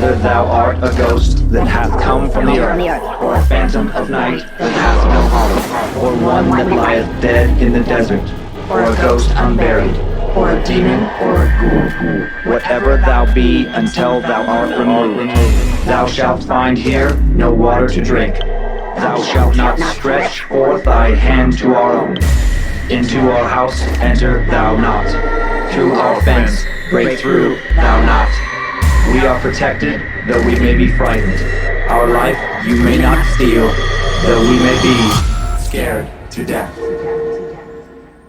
whether thou art a ghost that hath come from the earth, or a phantom of night that hath no home, or one that lieth dead in the desert, or a ghost unburied, or a demon, or a ghoul. Whatever thou be, until thou art removed, thou shalt find here no water to drink. Thou shalt not stretch forth thy hand to our own. Into our house enter thou not. Through our fence break through thou not. We are protected, though we may be frightened. Our life you may not steal, though we may be scared to death.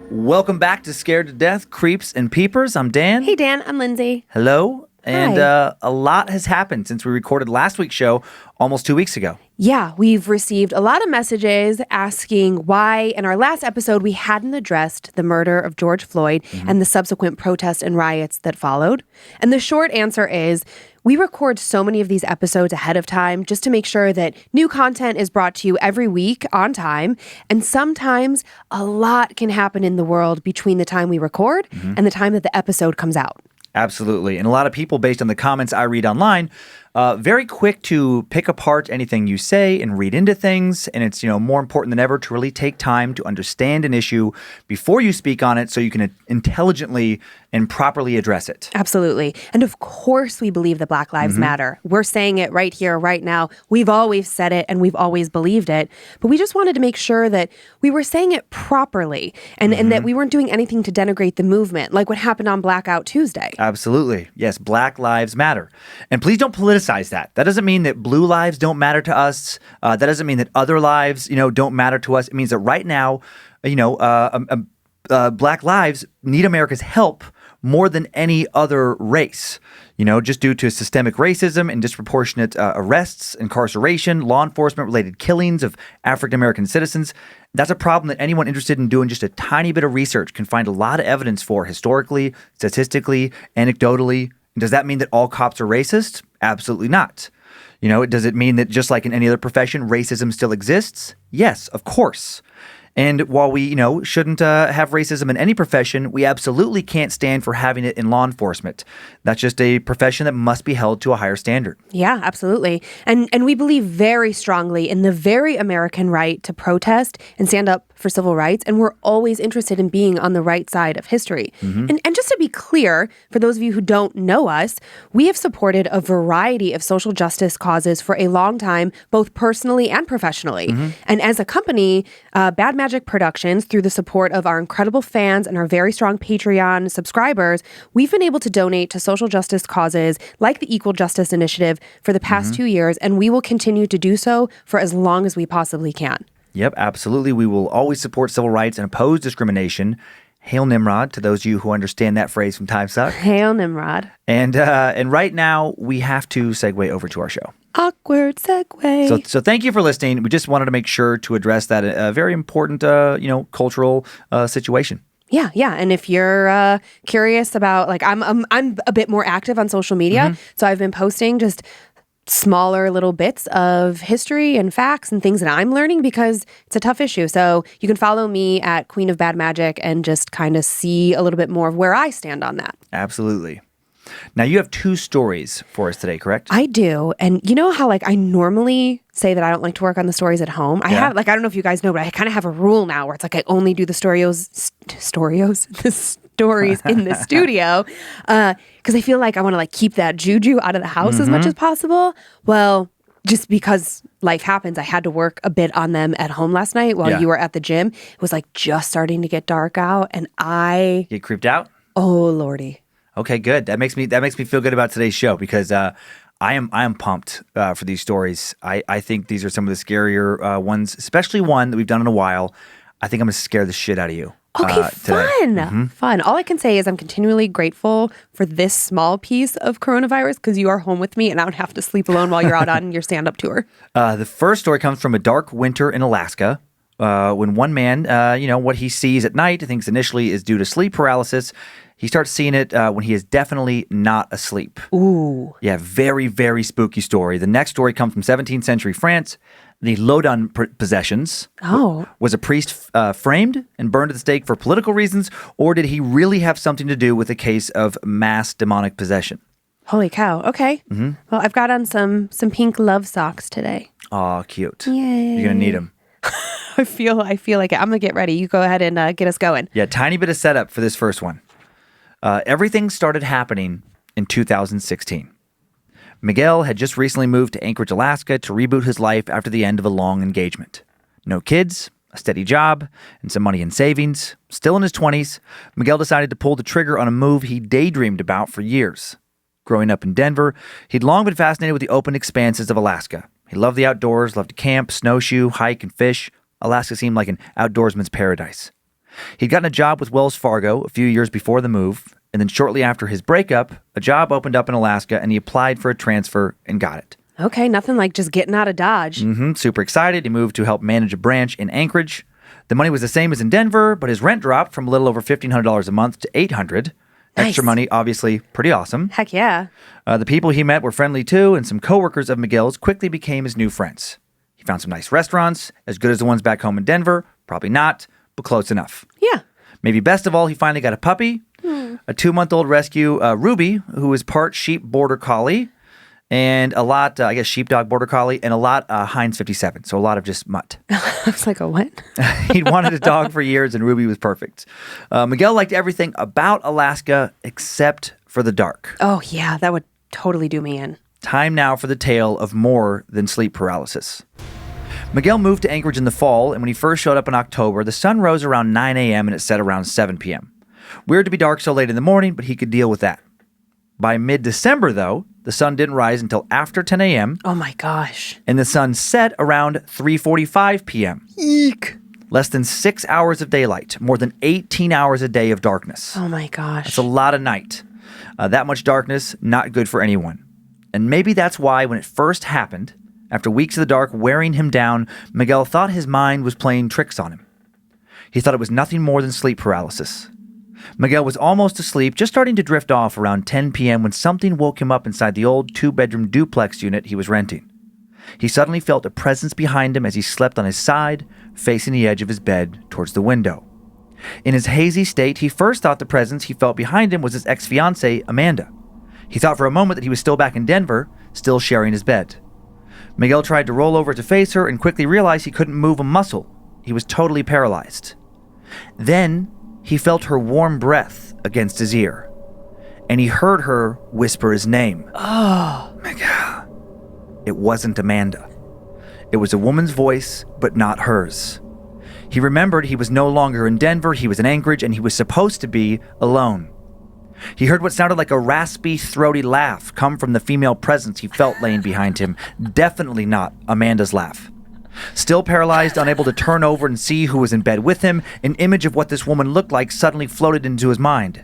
Welcome back to Scared to Death, Creeps and Peepers. I'm Dan. Hey, Dan. I'm Lynze. Hello. And Hi. a lot has happened since we recorded last week's show almost 2 weeks ago. Yeah, we've received a lot of messages asking why in our last episode we hadn't addressed the murder of George Floyd and the subsequent protests and riots that followed. And the short answer is we record so many of these episodes ahead of time just to make sure that new content is brought to you every week on time. And sometimes a lot can happen in the world between the time we record and the time that the episode comes out. Absolutely. And a lot of people, based on the comments I read online, very quick to pick apart anything you say and read into things. And it's, more important than ever to really take time to understand an issue before you speak on it so you can intelligently and properly address it. Absolutely. And of course we believe that Black Lives Matter. We're saying it right here, right now. We've always said it and we've always believed it. But we just wanted to make sure that we were saying it properly and that we weren't doing anything to denigrate the movement, like what happened on Blackout Tuesday. Absolutely. Yes, Black Lives Matter. And please don't politicize that. That doesn't mean that blue lives don't matter to us. That doesn't mean that other lives, don't matter to us. It means that right now, Black lives need America's help more than any other race, just due to systemic racism and disproportionate arrests, incarceration, law enforcement-related killings of African-American citizens. That's a problem that anyone interested in doing just a tiny bit of research can find a lot of evidence for historically, statistically, anecdotally. Does that mean that all cops are racist? Absolutely not. Does it mean that just like in any other profession, racism still exists? Yes, of course. And while we, shouldn't have racism in any profession, we absolutely can't stand for having it in law enforcement. That's just a profession that must be held to a higher standard. Yeah, absolutely. And we believe very strongly in the very American right to protest and stand up for civil rights. And we're always interested in being on the right side of history. And just to be clear, for those of you who don't know us, we have supported a variety of social justice causes for a long time, both personally and professionally. And as a company, Bad Magic Productions, through the support of our incredible fans and our very strong Patreon subscribers, we've been able to donate to social justice causes like the Equal Justice Initiative for the past 2 years, and we will continue to do so for as long as we possibly can. Yep, absolutely. We will always support civil rights and oppose discrimination. Hail Nimrod, to those of you who understand that phrase from Time Suck. Hail Nimrod. And right now, we have to segue over to our show. Awkward segue. So thank you for listening. We just wanted to make sure to address that very important, cultural situation. Yeah. And if you're curious about, I'm a bit more active on social media, so I've been posting just smaller little bits of history and facts and things that I'm learning because it's a tough issue. So you can follow me at Queen of Bad Magic and just kind of see a little bit more of where I stand on that. Absolutely. Now, you have 2 stories for us today, correct? I do. And you know how I normally say that I don't like to work on the stories at home? I have, I don't know if you guys know, but I kind of have a rule now where it's I only do the stories in the studio because I feel like I want to keep that juju out of the house as much as possible. Well, just because life happens, I had to work a bit on them at home last night while you were at the gym. It was just starting to get dark out and I... Get creeped out? Oh, Lordy. Okay, good. That makes me feel good about today's show because I am pumped for these stories. I think these are some of the scarier ones, especially one that we've done in a while. I think I'm going to scare the shit out of you. Okay, fun. All I can say is I'm continually grateful for this small piece of coronavirus because you are home with me and I don't have to sleep alone while you're out on your stand-up tour. The first story comes from a dark winter in Alaska. When one man, what he sees at night, thinks initially is due to sleep paralysis. He starts seeing it when he is definitely not asleep. Ooh. Yeah, very, very spooky story. The next story comes from 17th century France. The Loudun possessions. Was a priest framed and burned at the stake for political reasons, or did he really have something to do with a case of mass demonic possession? Holy cow. Okay. Mm-hmm. Well, I've got on some pink love socks today. Aw, cute. Yay. You're going to need them. I feel like it. I'm going to get ready. You go ahead and get us going. Yeah, tiny bit of setup for this first one. Everything started happening in 2016. Miguel had just recently moved to Anchorage, Alaska to reboot his life after the end of a long engagement. No kids, a steady job, and some money in savings. Still in his 20s, Miguel decided to pull the trigger on a move he daydreamed about for years. Growing up in Denver, he'd long been fascinated with the open expanses of Alaska. He loved the outdoors, loved to camp, snowshoe, hike, and fish. Alaska seemed like an outdoorsman's paradise. He'd gotten a job with Wells Fargo a few years before the move, and then shortly after his breakup, a job opened up in Alaska, and he applied for a transfer and got it. Okay, nothing like just getting out of Dodge. Super excited. He moved to help manage a branch in Anchorage. The money was the same as in Denver, but his rent dropped from a little over $1,500 a month to $800. Nice. Extra money, obviously pretty awesome. Heck yeah. The people he met were friendly too, and some coworkers of Miguel's quickly became his new friends. He found some nice restaurants, as good as the ones back home in Denver. Probably not, but close enough. Yeah. Maybe best of all, he finally got a puppy, a 2-month-old rescue, Ruby, who is part sheep border collie, and a lot, sheepdog border collie, and a lot Heinz 57, so a lot of just mutt. I was like, a what? He'd wanted a dog for years, and Ruby was perfect. Miguel liked everything about Alaska except for the dark. Oh, yeah, that would totally do me in. Time now for the tale of more than sleep paralysis. Miguel moved to Anchorage in the fall, and when he first showed up in October, the sun rose around 9 a.m. and it set around 7 p.m. Weird to be dark so late in the morning, but he could deal with that. By mid-December, though, the sun didn't rise until after 10 a.m. Oh my gosh. And the sun set around 3:45 p.m. Eek. Less than 6 hours of daylight, more than 18 hours a day of darkness. Oh my gosh. That's a lot of night. That much darkness, not good for anyone. And maybe that's why when it first happened, after weeks of the dark wearing him down, Miguel thought his mind was playing tricks on him. He thought it was nothing more than sleep paralysis. Miguel was almost asleep, just starting to drift off around 10 p.m. when something woke him up inside the old 2-bedroom duplex unit he was renting. He suddenly felt a presence behind him as he slept on his side, facing the edge of his bed towards the window. In his hazy state, he first thought the presence he felt behind him was his ex-fiancée, Amanda. He thought for a moment that he was still back in Denver, still sharing his bed. Miguel tried to roll over to face her and quickly realized he couldn't move a muscle. He was totally paralyzed. Then he felt her warm breath against his ear, and he heard her whisper his name. Oh. Miguel. It wasn't Amanda. It was a woman's voice, but not hers. He remembered he was no longer in Denver, he was in Anchorage, and he was supposed to be alone. He heard what sounded like a raspy, throaty laugh come from the female presence he felt laying behind him. Definitely not Amanda's laugh. Still paralyzed, unable to turn over and see who was in bed with him, an image of what this woman looked like suddenly floated into his mind.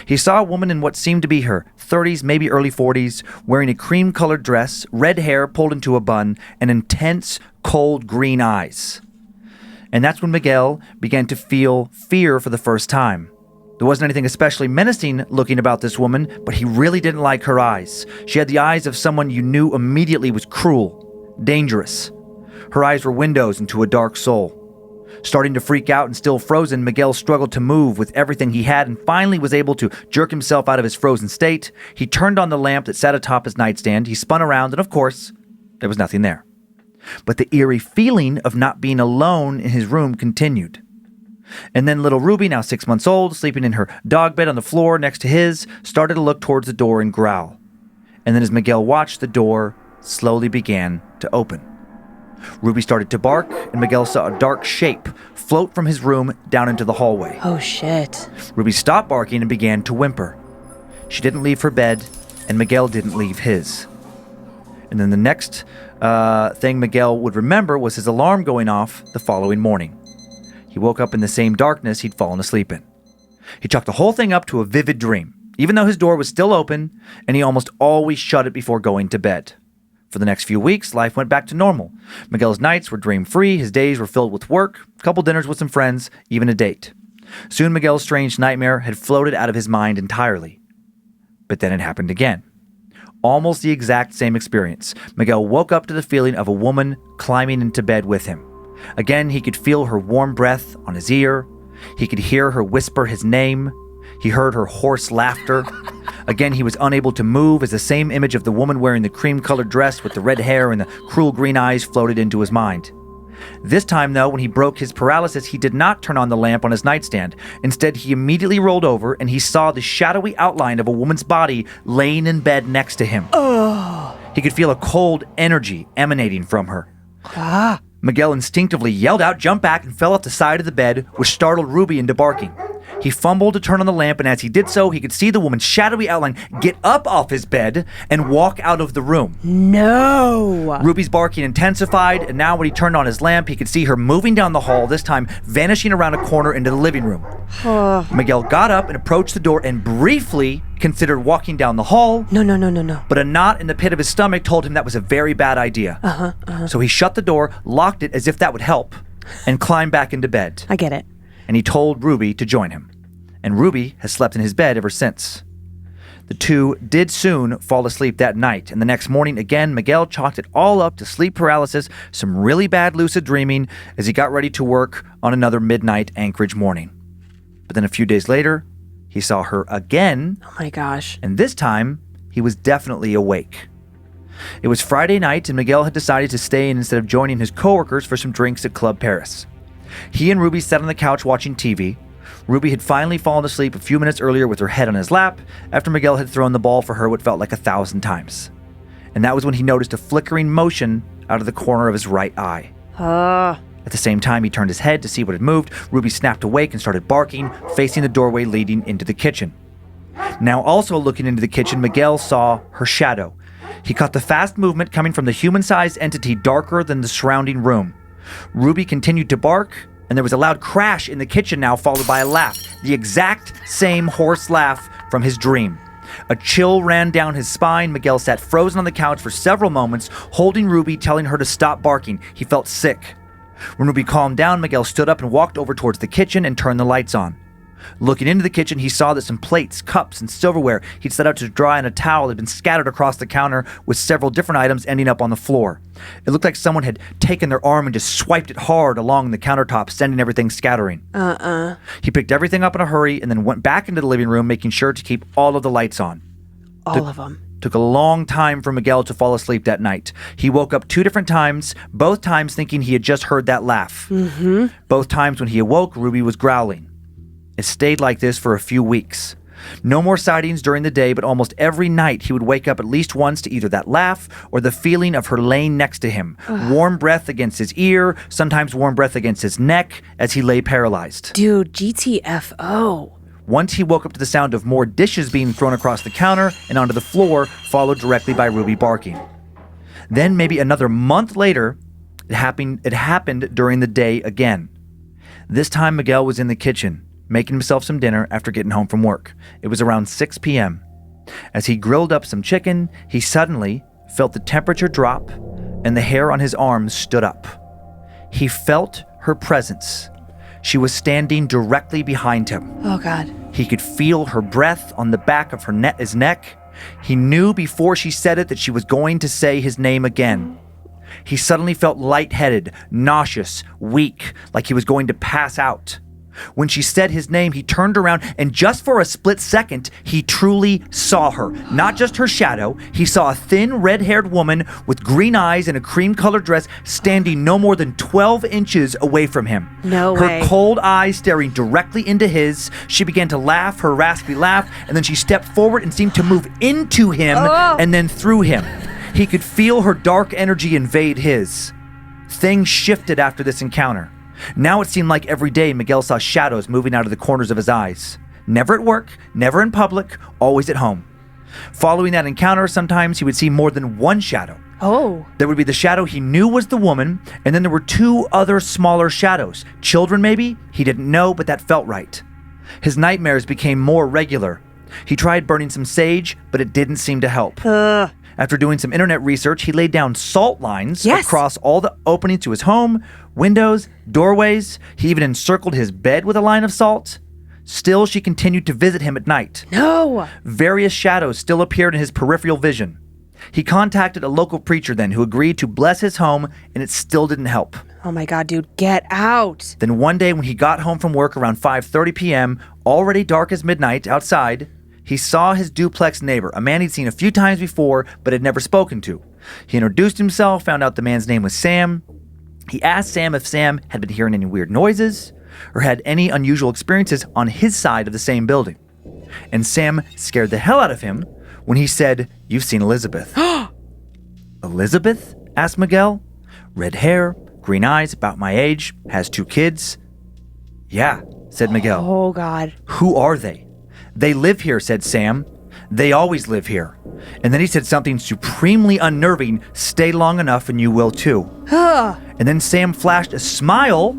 He saw a woman in what seemed to be her 30s, maybe early 40s, wearing a cream-colored dress, red hair pulled into a bun, and intense, cold green eyes. And that's when Miguel began to feel fear for the first time. There wasn't anything especially menacing looking about this woman, but he really didn't like her eyes. She had the eyes of someone you knew immediately was cruel, dangerous. Her eyes were windows into a dark soul. Starting to freak out and still frozen, Miguel struggled to move with everything he had and finally was able to jerk himself out of his frozen state. He turned on the lamp that sat atop his nightstand. He spun around and, of course, there was nothing there. But the eerie feeling of not being alone in his room continued. And then little Ruby, now 6 months old, sleeping in her dog bed on the floor next to his, started to look towards the door and growl. And then as Miguel watched, the door slowly began to open. Ruby started to bark, and Miguel saw a dark shape float from his room down into the hallway. Oh, shit. Ruby stopped barking and began to whimper. She didn't leave her bed, and Miguel didn't leave his. And then the next thing Miguel would remember was his alarm going off the following morning. He woke up in the same darkness he'd fallen asleep in. He chalked the whole thing up to a vivid dream, even though his door was still open, and he almost always shut it before going to bed. For the next few weeks, life went back to normal. Miguel's nights were dream-free, his days were filled with work, a couple dinners with some friends, even a date. Soon Miguel's strange nightmare had floated out of his mind entirely. But then it happened again. Almost the exact same experience. Miguel woke up to the feeling of a woman climbing into bed with him. Again, he could feel her warm breath on his ear. He could hear her whisper his name. He heard her hoarse laughter. Again, he was unable to move as the same image of the woman wearing the cream-colored dress with the red hair and the cruel green eyes floated into his mind. This time, though, when he broke his paralysis, he did not turn on the lamp on his nightstand. Instead, he immediately rolled over and he saw the shadowy outline of a woman's body laying in bed next to him. Oh. He could feel a cold energy emanating from her. Ah. Miguel instinctively yelled out, jumped back, and fell off the side of the bed, which startled Ruby into barking. He fumbled to turn on the lamp, and as he did so, he could see the woman's shadowy outline get up off his bed and walk out of the room. No! Ruby's barking intensified, and now when he turned on his lamp, he could see her moving down the hall, this time vanishing around a corner into the living room. Miguel got up and approached the door and briefly considered walking down the hall. No. But a knot in the pit of his stomach told him that was a very bad idea. So he shut the door, locked it as if that would help, and climbed back into bed. I get it. And he told Ruby to join him. And Ruby has slept in his bed ever since. The two did soon fall asleep that night, and the next morning, again, Miguel chalked it all up to sleep paralysis, some really bad lucid dreaming, as he got ready to work on another midnight Anchorage morning. But then a few days later, he saw her again. Oh my gosh. And this time, he was definitely awake. It was Friday night, and Miguel had decided to stay in instead of joining his coworkers for some drinks at Club Paris. He and Ruby sat on the couch watching TV. Ruby had finally fallen asleep a few minutes earlier with her head on his lap after Miguel had thrown the ball for her what felt like 1,000 times. And that was when he noticed a flickering motion out of the corner of his right eye. At the same time he turned his head to see what had moved, Ruby snapped awake and started barking, facing the doorway leading into the kitchen. Now also looking into the kitchen, Miguel saw her shadow. He caught the fast movement coming from the human-sized entity darker than the surrounding room. Ruby continued to bark, and there was a loud crash in the kitchen now, followed by a laugh, the exact same hoarse laugh from his dream. A chill ran down his spine. Miguel sat frozen on the couch for several moments, holding Ruby, telling her to stop barking. He felt sick. When Ruby calmed down, Miguel stood up and walked over towards the kitchen and turned the lights on. Looking into the kitchen, he saw that some plates, cups, and silverware he'd set out to dry on a towel had been scattered across the counter, with several different items ending up on the floor. It looked like someone had taken their arm and just swiped it hard along the countertop, sending everything scattering. He picked everything up in a hurry and then went back into the living room, making sure to keep all of the lights on. All of them. Took a long time for Miguel to fall asleep that night. He woke up 2 different times, both times thinking he had just heard that laugh. Both times when he awoke, Ruby was growling. It stayed like this for a few weeks. No more sightings during the day, but almost every night he would wake up at least once to either that laugh or the feeling of her laying next to him. Warm breath against his ear, sometimes warm breath against his neck as he lay paralyzed. Dude, GTFO. Once he woke up to the sound of more dishes being thrown across the counter and onto the floor, followed directly by Ruby barking. Then maybe another month later, it happened during the day again. This time Miguel was in the kitchen, making himself some dinner after getting home from work. It was around 6 p.m. As he grilled up some chicken, he suddenly felt the temperature drop and the hair on his arms stood up. He felt her presence. She was standing directly behind him. Oh, God. He could feel her breath on the back of his neck. He knew before she said it that she was going to say his name again. He suddenly felt lightheaded, nauseous, weak, like he was going to pass out. When she said his name, he turned around, and just for a split second, he truly saw her. Not just her shadow. He saw a thin, red-haired woman with green eyes and a cream-colored dress standing no more than 12 inches away from him. No way. Her cold eyes staring directly into his. She began to laugh, her raspy laugh, and then she stepped forward and seemed to move into him and then through him. He could feel her dark energy invade his. Things shifted after this encounter. Now it seemed like every day Miguel saw shadows moving out of the corners of his eyes. Never at work, never in public, always at home. Following that encounter, sometimes he would see more than one shadow. Oh. There would be the shadow he knew was the woman, and then there were 2 other smaller shadows. Children maybe? He didn't know, but that felt right. His nightmares became more regular. He tried burning some sage, but it didn't seem to help. After doing some internet research, he laid down salt lines across all the openings to his home, windows, doorways. He even encircled his bed with a line of salt. Still, she continued to visit him at night. No! Various shadows still appeared in his peripheral vision. He contacted a local preacher then who agreed to bless his home, and it still didn't help. Oh my God, dude, get out. Then one day when he got home from work around 5:30 p.m., already dark as midnight outside, he saw his duplex neighbor, a man he'd seen a few times before but had never spoken to. He introduced himself, found out the man's name was Sam. He asked Sam if Sam had been hearing any weird noises or had any unusual experiences on his side of the same building. And Sam scared the hell out of him when he said, "You've seen Elizabeth." "Elizabeth?" asked Miguel. "Red hair, green eyes, about my age, has 2 kids." "Yeah," said Miguel. Oh, God. "Who are they?" "They live here," said Sam. "They always live here." And then he said something supremely unnerving, "Stay long enough and you will too." And then Sam flashed a smile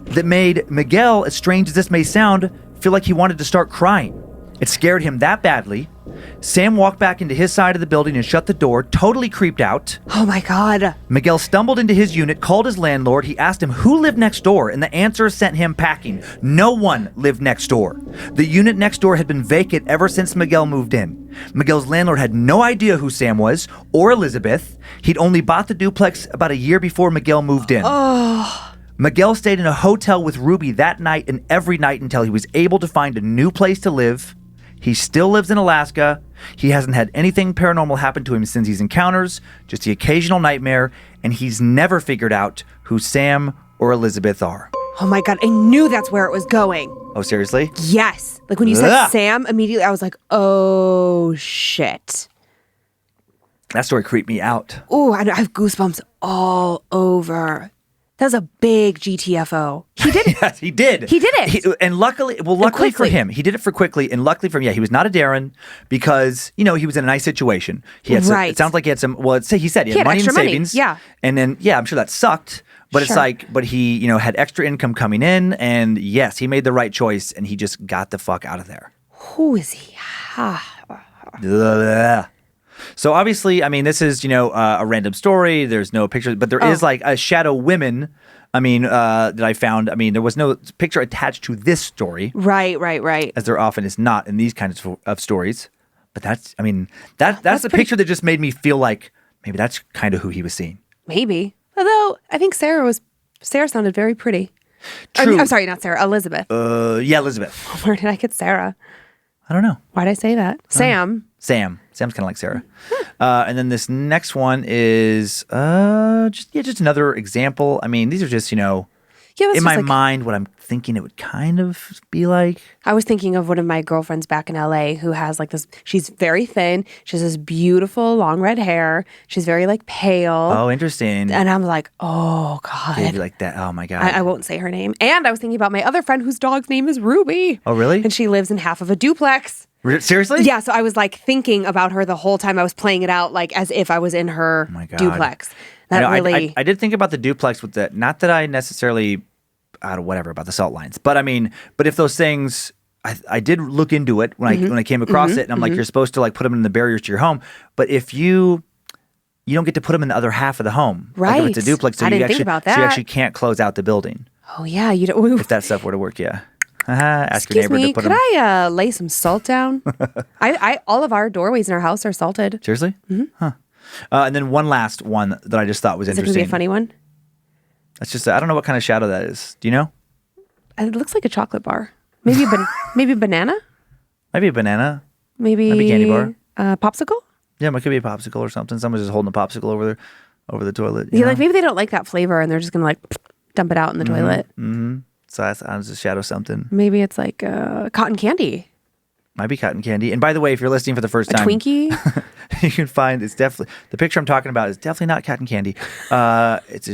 that made Miguel, as strange as this may sound, feel like he wanted to start crying. It scared him that badly. Sam walked back into his side of the building and shut the door, totally creeped out. Oh, my God. Miguel stumbled into his unit, called his landlord. He asked him who lived next door, and the answer sent him packing. No one lived next door. The unit next door had been vacant ever since Miguel moved in. Miguel's landlord had no idea who Sam was or Elizabeth. He'd only bought the duplex about a year before Miguel moved in. Miguel stayed in a hotel with Ruby that night and every night until he was able to find a new place to live. He still lives in Alaska. He hasn't had anything paranormal happen to him since these encounters, just the occasional nightmare, and he's never figured out who Sam or Elizabeth are. Oh, my God. I knew that's where it was going. Oh, seriously? Yes. Like when you said Ugh. Sam, immediately I was like, oh, shit. That story creeped me out. Oh, I have goosebumps all over. That was a big GTFO. He did it. Yes, he did. He did it. And luckily for quickly. him, he did it for quickly. And luckily for him, he was not a Darren because, he was in a nice situation. He had Right. it sounds like he had some, he said he He had had money in extra money, savings. yeah. And then, I'm sure that sucked. But Sure. but he, had extra income coming in. And yes, he made the right choice and he just got the fuck out of there. Who is he? Ugh. So obviously, this is, a random story. There's no picture, but there is like a shadow women. That I found. There was no picture attached to this story. Right. As there often is not in these kinds of stories. But that's a picture that just made me feel like maybe that's kind of who he was seeing. Maybe. Although I think Sarah sounded very pretty. True. I'm sorry, not Sarah, Elizabeth. Yeah, Elizabeth. Where did I get Sarah? I don't know. Why'd I say that? Sam. Sam's kind of like Sarah. And then this next one is just another example. These are just, in my mind what I'm thinking it would kind of be like. I was thinking of one of my girlfriends back in LA who has like this, she's very thin. She has this beautiful long red hair. She's very like pale. Oh, interesting. And I'm like, oh God. Maybe like that. Oh my God. I won't say her name. And I was thinking about my other friend whose dog's name is Ruby. Oh, really? And she lives in half of a duplex. Seriously? Yeah, so I was like thinking about her the whole time. I was playing it out like as if I was in her duplex. I did think about the duplex with that. Not that I necessarily, whatever about the salt lines, but but if those things, I did look into it when I came across it, and I'm like, you're supposed to like put them in the barriers to your home, but if you don't get to put them in the other half of the home, right? Like if it's a duplex, so I didn't think about that. So you actually can't close out the building. Oh yeah, you don't. If that stuff were to work, yeah. Ask Excuse your neighbor me, to put could them. I lay some salt down? I all of our doorways in our house are salted. Seriously? Mm-hmm. Huh. And then one last one that I just thought was interesting. Is it going to be a funny one? That's just, I don't know what kind of shadow that is. Do you know? It looks like a chocolate bar. Maybe maybe a banana? Maybe a banana. Maybe a candy bar. Popsicle? Yeah, it could be a popsicle or something. Someone's just holding a popsicle over the toilet. Yeah, like maybe they don't like that flavor and they're just going to like dump it out in the toilet. Mm-hmm. So that's a shadow something. Maybe it's like cotton candy. Might be cotton candy. And by the way, if you're listening for the first time, Twinkie, you can find it's definitely the picture I'm talking about is definitely not cotton candy. It's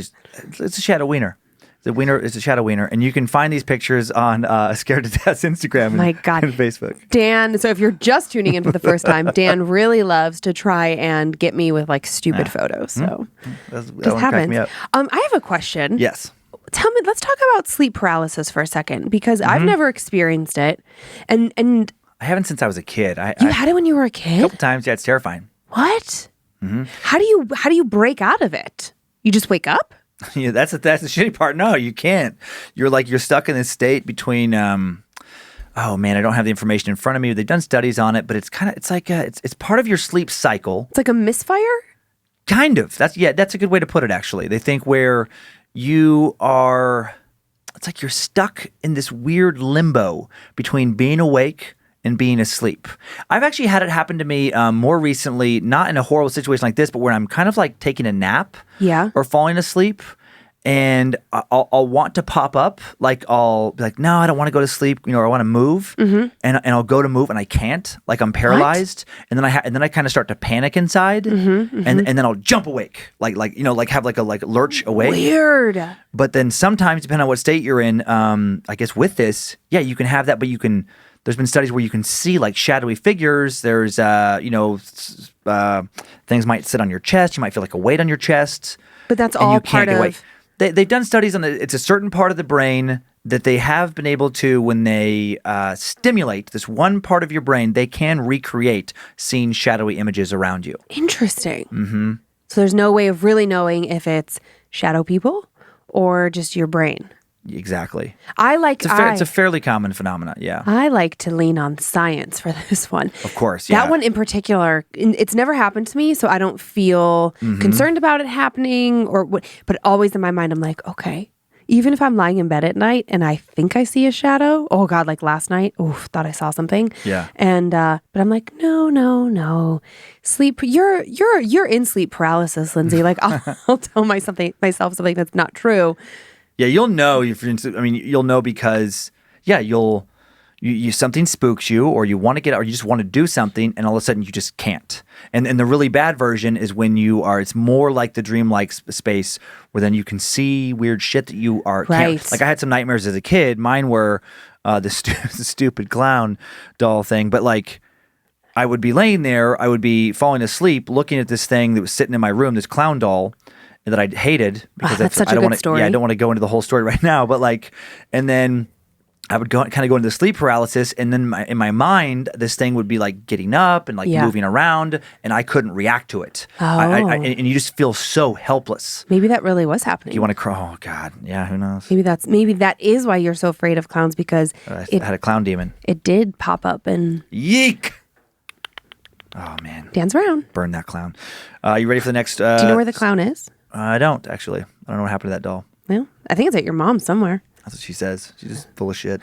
a shadow wiener. The wiener is a shadow wiener, and you can find these pictures on Scared to Death's Instagram and Facebook. Dan, so if you're just tuning in for the first time, Dan really loves to try and get me with like stupid photos. So just happens. I have a question. Yes. Tell me, let's talk about sleep paralysis for a second because I've never experienced it, and I haven't since I was a kid. You had it when you were a kid? A couple times. Yeah, it's terrifying. What? Mm-hmm. How do you break out of it? You just wake up? Yeah, that's the shitty part. No, you can't. You're stuck in this state between. Oh man, I don't have the information in front of me. They've done studies on it, but it's part of your sleep cycle. It's like a misfire. Kind of. That's a good way to put it. Actually, they think where you are. It's like you're stuck in this weird limbo between being awake and being asleep. I've actually had it happen to me more recently, not in a horrible situation like this, but where I'm kind of like taking a nap or falling asleep. And I'll want to pop up, like I'll be like, no, I don't want to go to sleep, or I want to move, and I'll go to move and I can't, like I'm paralyzed, and then I kind of start to panic inside, and then I'll jump awake, like have like a lurch awake. Weird. But then sometimes, depending on what state you're in, I guess with this, you can have that, but you can. There's been studies where you can see like shadowy figures. There's things might sit on your chest. You might feel like a weight on your chest. But that's all part of. They've done studies on it's a certain part of the brain that they have been able to, when they stimulate this one part of your brain, they can recreate seeing shadowy images around you. Interesting. Mm-hmm. So there's no way of really knowing if it's shadow people or just your brain. Exactly. It's a fairly common phenomenon, yeah. I like to lean on science for this one. Of course, yeah. That one in particular, it's never happened to me, so I don't feel concerned about it happening or what. But always in my mind, I'm like, okay, even if I'm lying in bed at night and I think I see a shadow, oh God, like last night, thought I saw something. Yeah. And but I'm like, no. Sleep, you're in sleep paralysis, Lynze. Like I'll tell myself something that's not true. Yeah, you'll know. You'll know because you something spooks you, or you want to get, or you just want to do something, and all of a sudden you just can't. And the really bad version is when it's more like the dreamlike space, where then you can see weird shit that you are can't. Like I had some nightmares as a kid. Mine were the stupid clown doll thing, but like I would be laying there, I would be falling asleep, looking at this thing that was sitting in my room, this clown doll that I hated because that's such a good story. Yeah, I don't want to go into the whole story right now, but and then I would go into the sleep paralysis, and then in my mind, this thing would be like getting up and moving around, and I couldn't react to it. And you just feel so helpless. Maybe that really was happening. You want to cry? Oh God, yeah. Who knows? Maybe that is why you're so afraid of clowns, because I had a clown demon. It did pop up and yeek. Oh man, dance around. Burn that clown. You ready for the next? Do you know where the clown is? I don't actually. I don't know what happened to that doll. Well, I think it's at your mom's somewhere. That's what she says. She's just full of shit.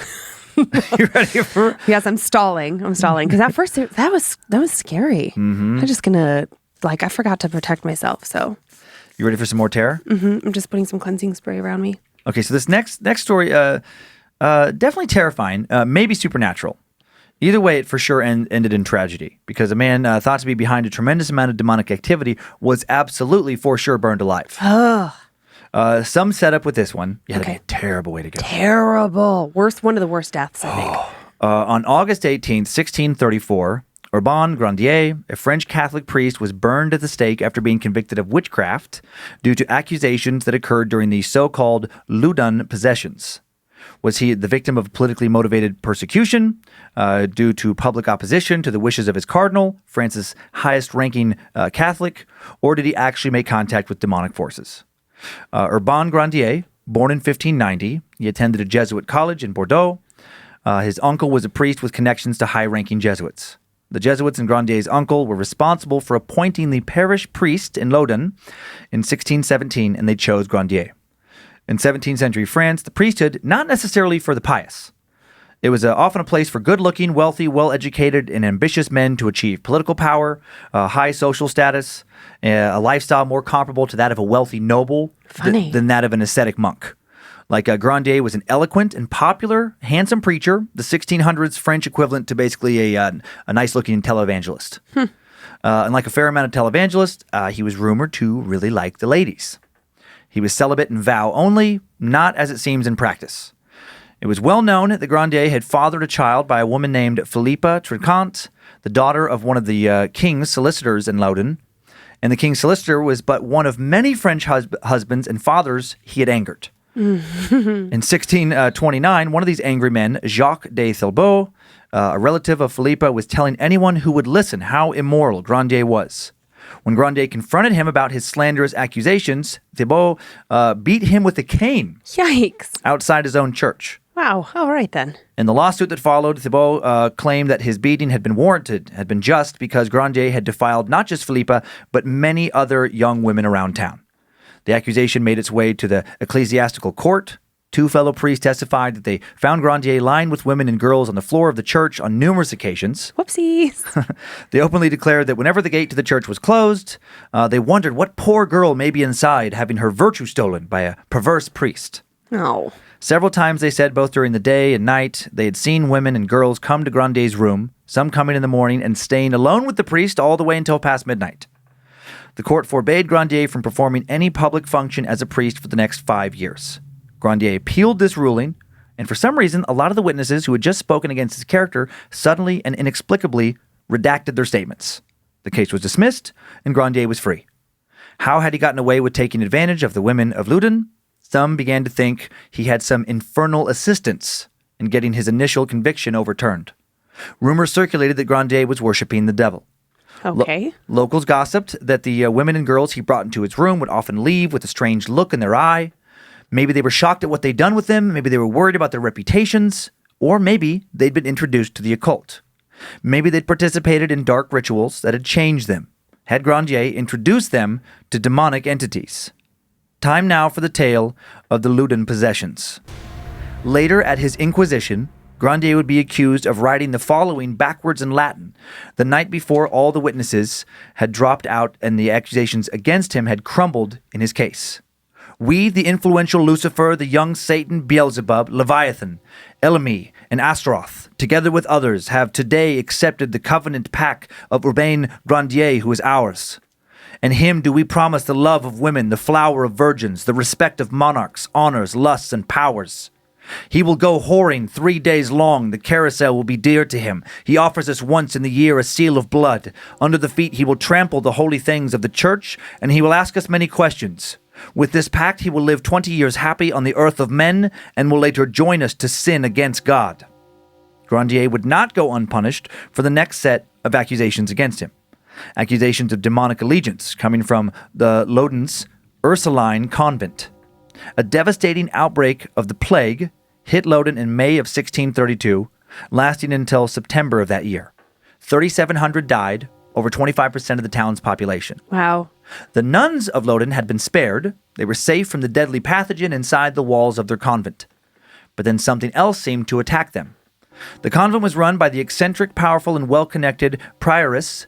You ready for? Yes, I'm stalling because at first that was scary. I'm just gonna I forgot to protect myself. So, you ready for some more terror? I'm just putting some cleansing spray around me. Okay, so this next story, definitely terrifying, maybe supernatural. Either way, it for sure ended in tragedy, because a man thought to be behind a tremendous amount of demonic activity was absolutely for sure burned alive. Some setup with this one. You had to be a terrible way to go. Terrible. One of the worst deaths, I think. On August 18th, 1634, Urbain Grandier, a French Catholic priest, was burned at the stake after being convicted of witchcraft due to accusations that occurred during the so-called Loudun possessions. Was he the victim of politically motivated persecution due to public opposition to the wishes of his cardinal, France's highest-ranking Catholic, or did he actually make contact with demonic forces? Urbain Grandier, born in 1590, he attended a Jesuit college in Bordeaux. His uncle was a priest with connections to high-ranking Jesuits. The Jesuits and Grandier's uncle were responsible for appointing the parish priest in Luden in 1617, and they chose Grandier. In 17th century France, the priesthood, not necessarily for the pious. It was often a place for good-looking, wealthy, well-educated, and ambitious men to achieve political power, high social status, a lifestyle more comparable to that of a wealthy noble than that of an ascetic monk. Grandier was an eloquent and popular, handsome preacher, the 1600s French equivalent to basically a nice-looking televangelist. And like a fair amount of televangelists, he was rumored to really like the ladies. He was celibate in vow only, not as it seems in practice. It was well known that Grandier had fathered a child by a woman named Philippa Trinquant, the daughter of one of the king's solicitors in Loudun. And the king's solicitor was but one of many French husbands and fathers he had angered. In 1629, one of these angry men, Jacques de Thilbault, a relative of Philippa, was telling anyone who would listen how immoral Grandier was. When Grandier confronted him about his slanderous accusations, Thilbault beat him with a cane. Yikes. Outside his own church. Wow. All right, then. In the lawsuit that followed, Thilbault claimed that his beating had been warranted, had been just, because Grandier had defiled not just Philippa, but many other young women around town. The accusation made its way to the ecclesiastical court. 2 fellow priests testified that they found Grandier lying with women and girls on the floor of the church on numerous occasions. Whoopsies. They openly declared that whenever the gate to the church was closed, they wondered what poor girl may be inside having her virtue stolen by a perverse priest. Oh. Several times, they said, both during the day and night, they had seen women and girls come to Grandier's room, some coming in the morning and staying alone with the priest all the way until past midnight. The court forbade Grandier from performing any public function as a priest for the next 5 years. Grandier appealed this ruling, and for some reason, a lot of the witnesses who had just spoken against his character suddenly and inexplicably redacted their statements. The case was dismissed, and Grandier was free. How had he gotten away with taking advantage of the women of Luden? Some began to think he had some infernal assistance in getting his initial conviction overturned. Rumors circulated that Grandier was worshiping the devil. Okay. Locals gossiped that the women and girls he brought into his room would often leave with a strange look in their eye. Maybe they were shocked at what they'd done with them. Maybe they were worried about their reputations. Or maybe they'd been introduced to the occult. Maybe they'd participated in dark rituals that had changed them. Had Grandier introduced them to demonic entities? Time now for the tale of the Luden possessions. Later at his inquisition, Grandier would be accused of writing the following backwards in Latin, the night before all the witnesses had dropped out and the accusations against him had crumbled in his case. We, the influential Lucifer, the young Satan, Beelzebub, Leviathan, Elemi, and Astaroth, together with others, have today accepted the covenant pact of Urbain Grandier, who is ours. And him do we promise the love of women, the flower of virgins, the respect of monarchs, honors, lusts, and powers. He will go whoring 3 days long. The carousel will be dear to him. He offers us once in the year a seal of blood. Under the feet he will trample the holy things of the church, and he will ask us many questions. With this pact he will live 20 years happy on the earth of men, and will later join us to sin against God. Grandier would not go unpunished for the next set of accusations against him. Accusations of demonic allegiance coming from the Ludens Ursuline convent. A devastating outbreak of the plague hit Luden in May of 1632, lasting until September of that year. 3,700 died, over 25% of the town's population. Wow. The nuns of Luden had been spared. They were safe from the deadly pathogen inside the walls of their convent. But then something else seemed to attack them. The convent was run by the eccentric, powerful, and well-connected prioress,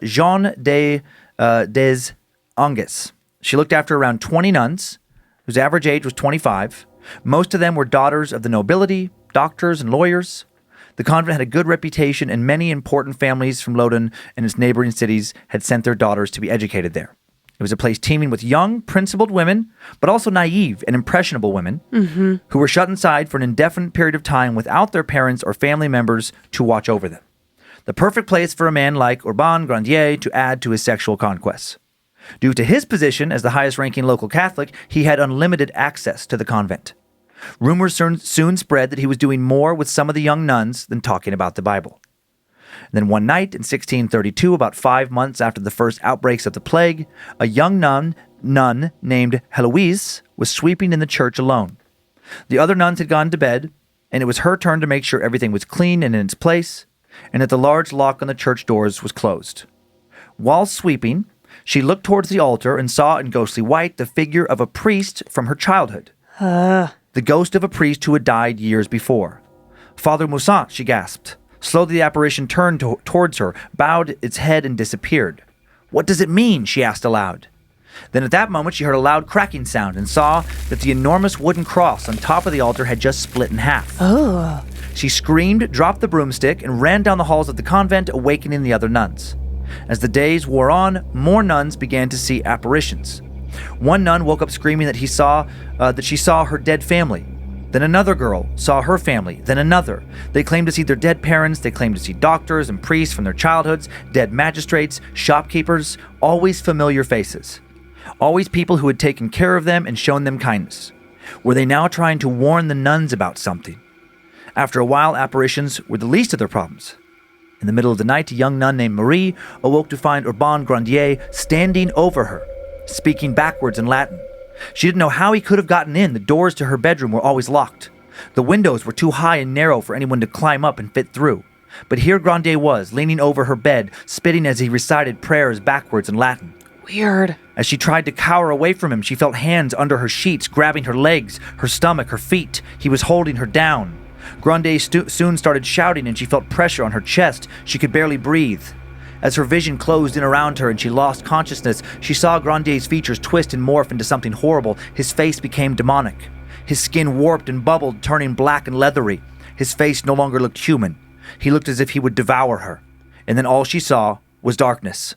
Jeanne des Anges. She looked after around 20 nuns, whose average age was 25. Most of them were daughters of the nobility, doctors, and lawyers. The convent had a good reputation, and many important families from Loudun and its neighboring cities had sent their daughters to be educated there. It was a place teeming with young, principled women, but also naive and impressionable women who were shut inside for an indefinite period of time without their parents or family members to watch over them. The perfect place for a man like Urbain Grandier to add to his sexual conquests. Due to his position as the highest-ranking local Catholic, he had unlimited access to the convent. Rumors soon spread that he was doing more with some of the young nuns than talking about the Bible. And then one night in 1632, about 5 months after the first outbreaks of the plague, a young nun named Heloise was sweeping in the church alone. The other nuns had gone to bed, and it was her turn to make sure everything was clean and in its place, and that the large lock on the church doors was closed. While sweeping, she looked towards the altar and saw in ghostly white the figure of a priest from her childhood. The ghost of a priest who had died years before. "Father Moussin," she gasped. Slowly the apparition turned towards her, bowed its head, and disappeared. "What does it mean?" she asked aloud. Then at that moment she heard a loud cracking sound and saw that the enormous wooden cross on top of the altar had just split in half. Oh. She screamed, dropped the broomstick, and ran down the halls of the convent, awakening the other nuns. As the days wore on, more nuns began to see apparitions. One nun woke up screaming that she saw her dead family. Then another girl saw her family, then another. They claimed to see their dead parents, they claimed to see doctors and priests from their childhoods, dead magistrates, shopkeepers, always familiar faces. Always people who had taken care of them and shown them kindness. Were they now trying to warn the nuns about something? After a while, apparitions were the least of their problems. In the middle of the night, a young nun named Marie awoke to find Urbain Grandier standing over her, speaking backwards in Latin. She didn't know how he could have gotten in. The doors to her bedroom were always locked. The windows were too high and narrow for anyone to climb up and fit through. But here Grandier was, leaning over her bed, spitting as he recited prayers backwards in Latin. Weird. As she tried to cower away from him, she felt hands under her sheets, grabbing her legs, her stomach, her feet. He was holding her down. Grandier soon started shouting, and she felt pressure on her chest. She could barely breathe. As her vision closed in around her and she lost consciousness, she saw Grandier's features twist and morph into something horrible. His face became demonic. His skin warped and bubbled, turning black and leathery. His face no longer looked human. He looked as if he would devour her. And then all she saw was darkness.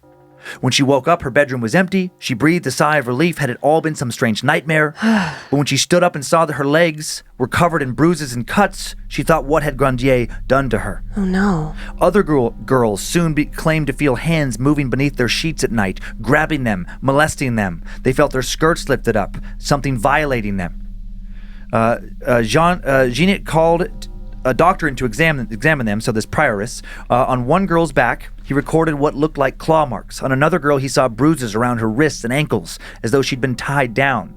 When she woke up, her bedroom was empty. She breathed a sigh of relief. Had it all been some strange nightmare? But when she stood up and saw that her legs were covered in bruises and cuts, she thought, what had Grandier done to her? Oh no. Other girls soon claimed to feel hands moving beneath their sheets at night, grabbing them, molesting them. They felt their skirts lifted up, something violating them. Jeanette called a doctor in to examine them, so this prioress. On one girl's back, he recorded what looked like claw marks. On another girl, he saw bruises around her wrists and ankles, as though she'd been tied down.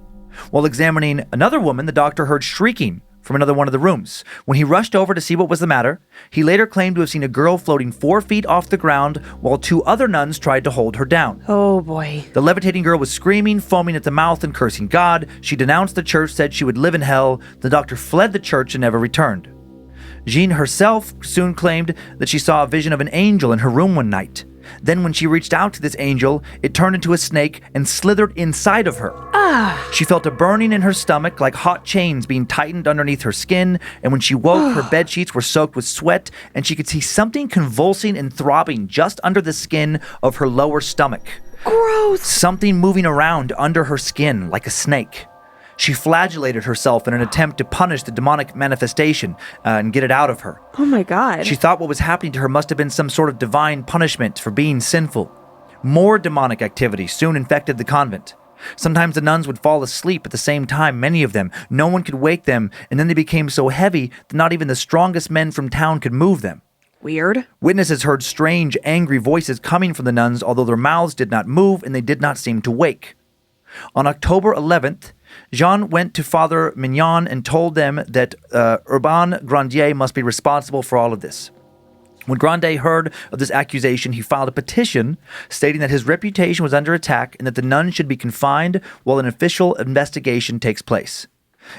While examining another woman, the doctor heard shrieking from another one of the rooms. When he rushed over to see what was the matter, he later claimed to have seen a girl floating 4 feet off the ground while 2 other nuns tried to hold her down. Oh boy. The levitating girl was screaming, foaming at the mouth, and cursing God. She denounced the church, said she would live in hell. The doctor fled the church and never returned. Jean herself soon claimed that she saw a vision of an angel in her room one night. Then when she reached out to this angel, it turned into a snake and slithered inside of her. She felt a burning in her stomach, like hot chains being tightened underneath her skin, and when she woke, her bed sheets were soaked with sweat, and she could see something convulsing and throbbing just under the skin of her lower stomach. Gross. Something moving around under her skin like a snake. She flagellated herself in an attempt to punish the demonic manifestation and get it out of her. Oh my God. She thought what was happening to her must have been some sort of divine punishment for being sinful. More demonic activity soon infected the convent. Sometimes the nuns would fall asleep at the same time, many of them. No one could wake them, and then they became so heavy that not even the strongest men from town could move them. Weird. Witnesses heard strange, angry voices coming from the nuns, although their mouths did not move and they did not seem to wake. On October 11th, Jean went to Father Mignon and told them that Urbain Grandier must be responsible for all of this. When Grandier heard of this accusation, he filed a petition stating that his reputation was under attack and that the nuns should be confined while an official investigation takes place.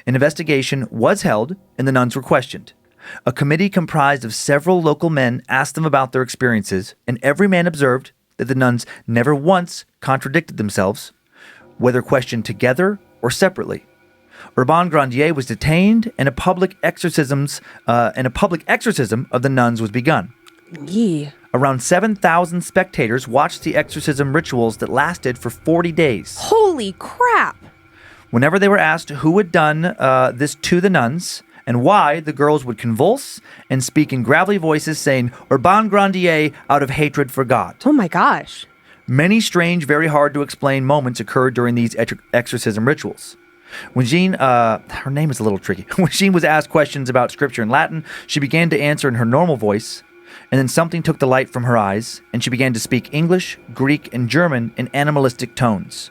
An investigation was held and the nuns were questioned. A committee comprised of several local men asked them about their experiences, and every man observed that the nuns never once contradicted themselves, whether questioned together or separately. Urbain Grandier was detained, and a public exorcism of the nuns was begun. Yee. Around 7,000 spectators watched the exorcism rituals that lasted for 40 days. Holy crap. Whenever they were asked who had done this to the nuns and why, the girls would convulse and speak in gravelly voices saying, "Urbain Grandier," out of hatred for God. Oh my gosh. Many strange, very hard to explain moments occurred during these exorcism rituals. When Jean, her name is a little tricky. When Jean was asked questions about scripture in Latin, she began to answer in her normal voice, and then something took the light from her eyes, and she began to speak English, Greek, and German in animalistic tones.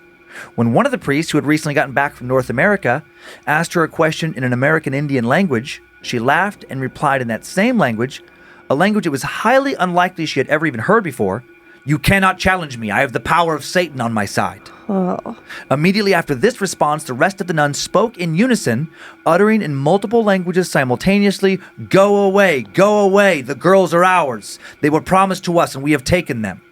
When one of the priests, who had recently gotten back from North America, asked her a question in an American Indian language, she laughed and replied in that same language, a language it was highly unlikely she had ever even heard before. "You cannot challenge me. I have the power of Satan on my side." Oh. Immediately after this response, the rest of the nuns spoke in unison, uttering in multiple languages simultaneously, go away, the girls are ours. They were promised to us and we have taken them."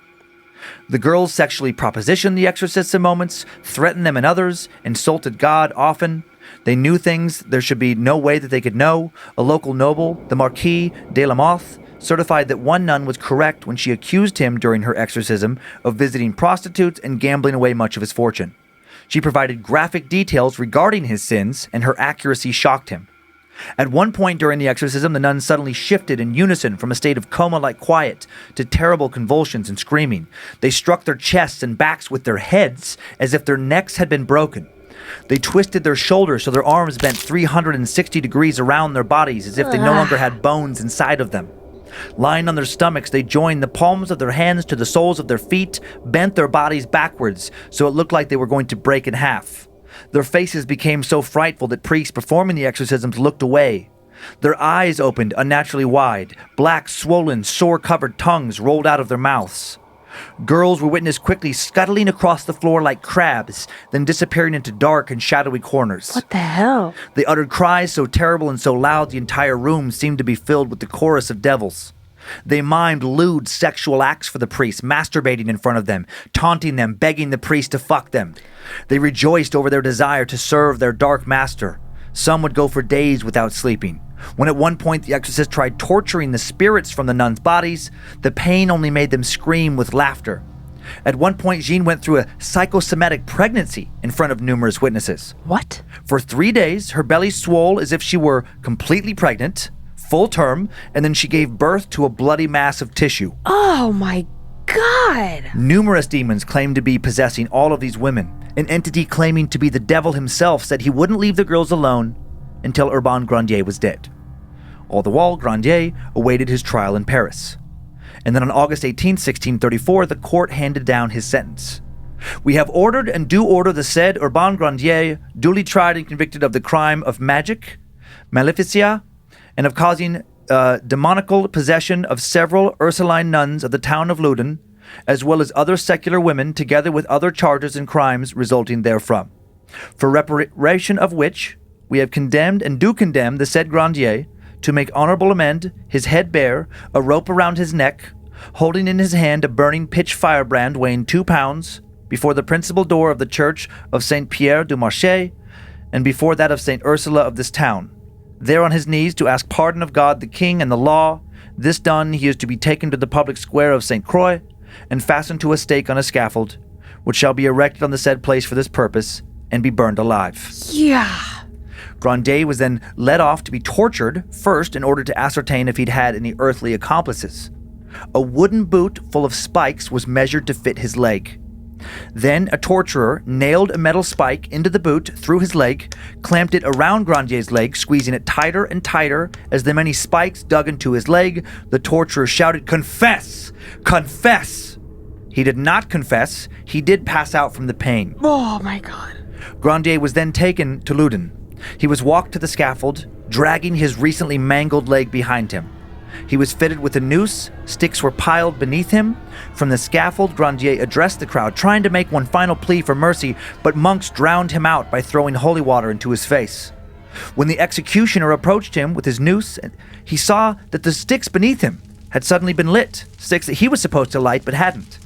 The girls sexually propositioned the exorcists in moments, threatened them and others, insulted God often. They knew things there should be no way that they could know. A local noble, the Marquis de la Mothe, certified that one nun was correct when she accused him during her exorcism of visiting prostitutes and gambling away much of his fortune. She provided graphic details regarding his sins, and her accuracy shocked him. At one point during the exorcism, the nuns suddenly shifted in unison from a state of coma-like quiet to terrible convulsions and screaming. They struck their chests and backs with their heads as if their necks had been broken. They twisted their shoulders so their arms bent 360 degrees around their bodies as if they no longer had bones inside of them. Lying on their stomachs, they joined the palms of their hands to the soles of their feet, bent their bodies backwards so it looked like they were going to break in half. Their faces became so frightful that priests performing the exorcisms looked away. Their eyes opened unnaturally wide. Black, swollen, sore-covered tongues rolled out of their mouths. Girls were witnessed quickly scuttling across the floor like crabs, then disappearing into dark and shadowy corners. What the hell? They uttered cries so terrible and so loud the entire room seemed to be filled with the chorus of devils. They mimed lewd sexual acts for the priests, masturbating in front of them, taunting them, begging the priest to fuck them. They rejoiced over their desire to serve their dark master. Some would go for days without sleeping. When at one point the exorcist tried torturing the spirits from the nuns' bodies, the pain only made them scream with laughter. At one point, Jean went through a psychosomatic pregnancy in front of numerous witnesses. What? For 3 days, her belly swole as if she were completely pregnant, full term, and then she gave birth to a bloody mass of tissue. Oh my God. Numerous demons claimed to be possessing all of these women. An entity claiming to be the devil himself said he wouldn't leave the girls alone until Urbain Grandier was dead. All the while, Grandier awaited his trial in Paris. And then on August 18, 1634, the court handed down his sentence. We have ordered and do order the said Urbain Grandier, duly tried and convicted of the crime of magic, maleficia, and of causing demoniacal possession of several Ursuline nuns of the town of Luden, as well as other secular women, together with other charges and crimes resulting therefrom. For reparation of which, we have condemned and do condemn the said Grandier to make honorable amend, his head bare, a rope around his neck, holding in his hand a burning pitch firebrand weighing 2 pounds, before the principal door of the church of Saint Pierre du Marché, and before that of Saint Ursula of this town. There on his knees to ask pardon of God the King and the law. This done, he is to be taken to the public square of Saint Croix, and fastened to a stake on a scaffold, which shall be erected on the said place for this purpose, and be burned alive. Yeah. Grandier was then led off to be tortured first in order to ascertain if he'd had any earthly accomplices. A wooden boot full of spikes was measured to fit his leg. Then a torturer nailed a metal spike into the boot through his leg, clamped it around Grandier's leg, squeezing it tighter and tighter. As the many spikes dug into his leg, the torturer shouted, "Confess! Confess!" He did not confess. He did pass out from the pain. Oh my God. Grandier was then taken to Luden. He was walked to the scaffold, dragging his recently mangled leg behind him. He was fitted with a noose, sticks were piled beneath him. From the scaffold, Grandier addressed the crowd, trying to make one final plea for mercy, but monks drowned him out by throwing holy water into his face. When the executioner approached him with his noose, he saw that the sticks beneath him had suddenly been lit, sticks that he was supposed to light but hadn't.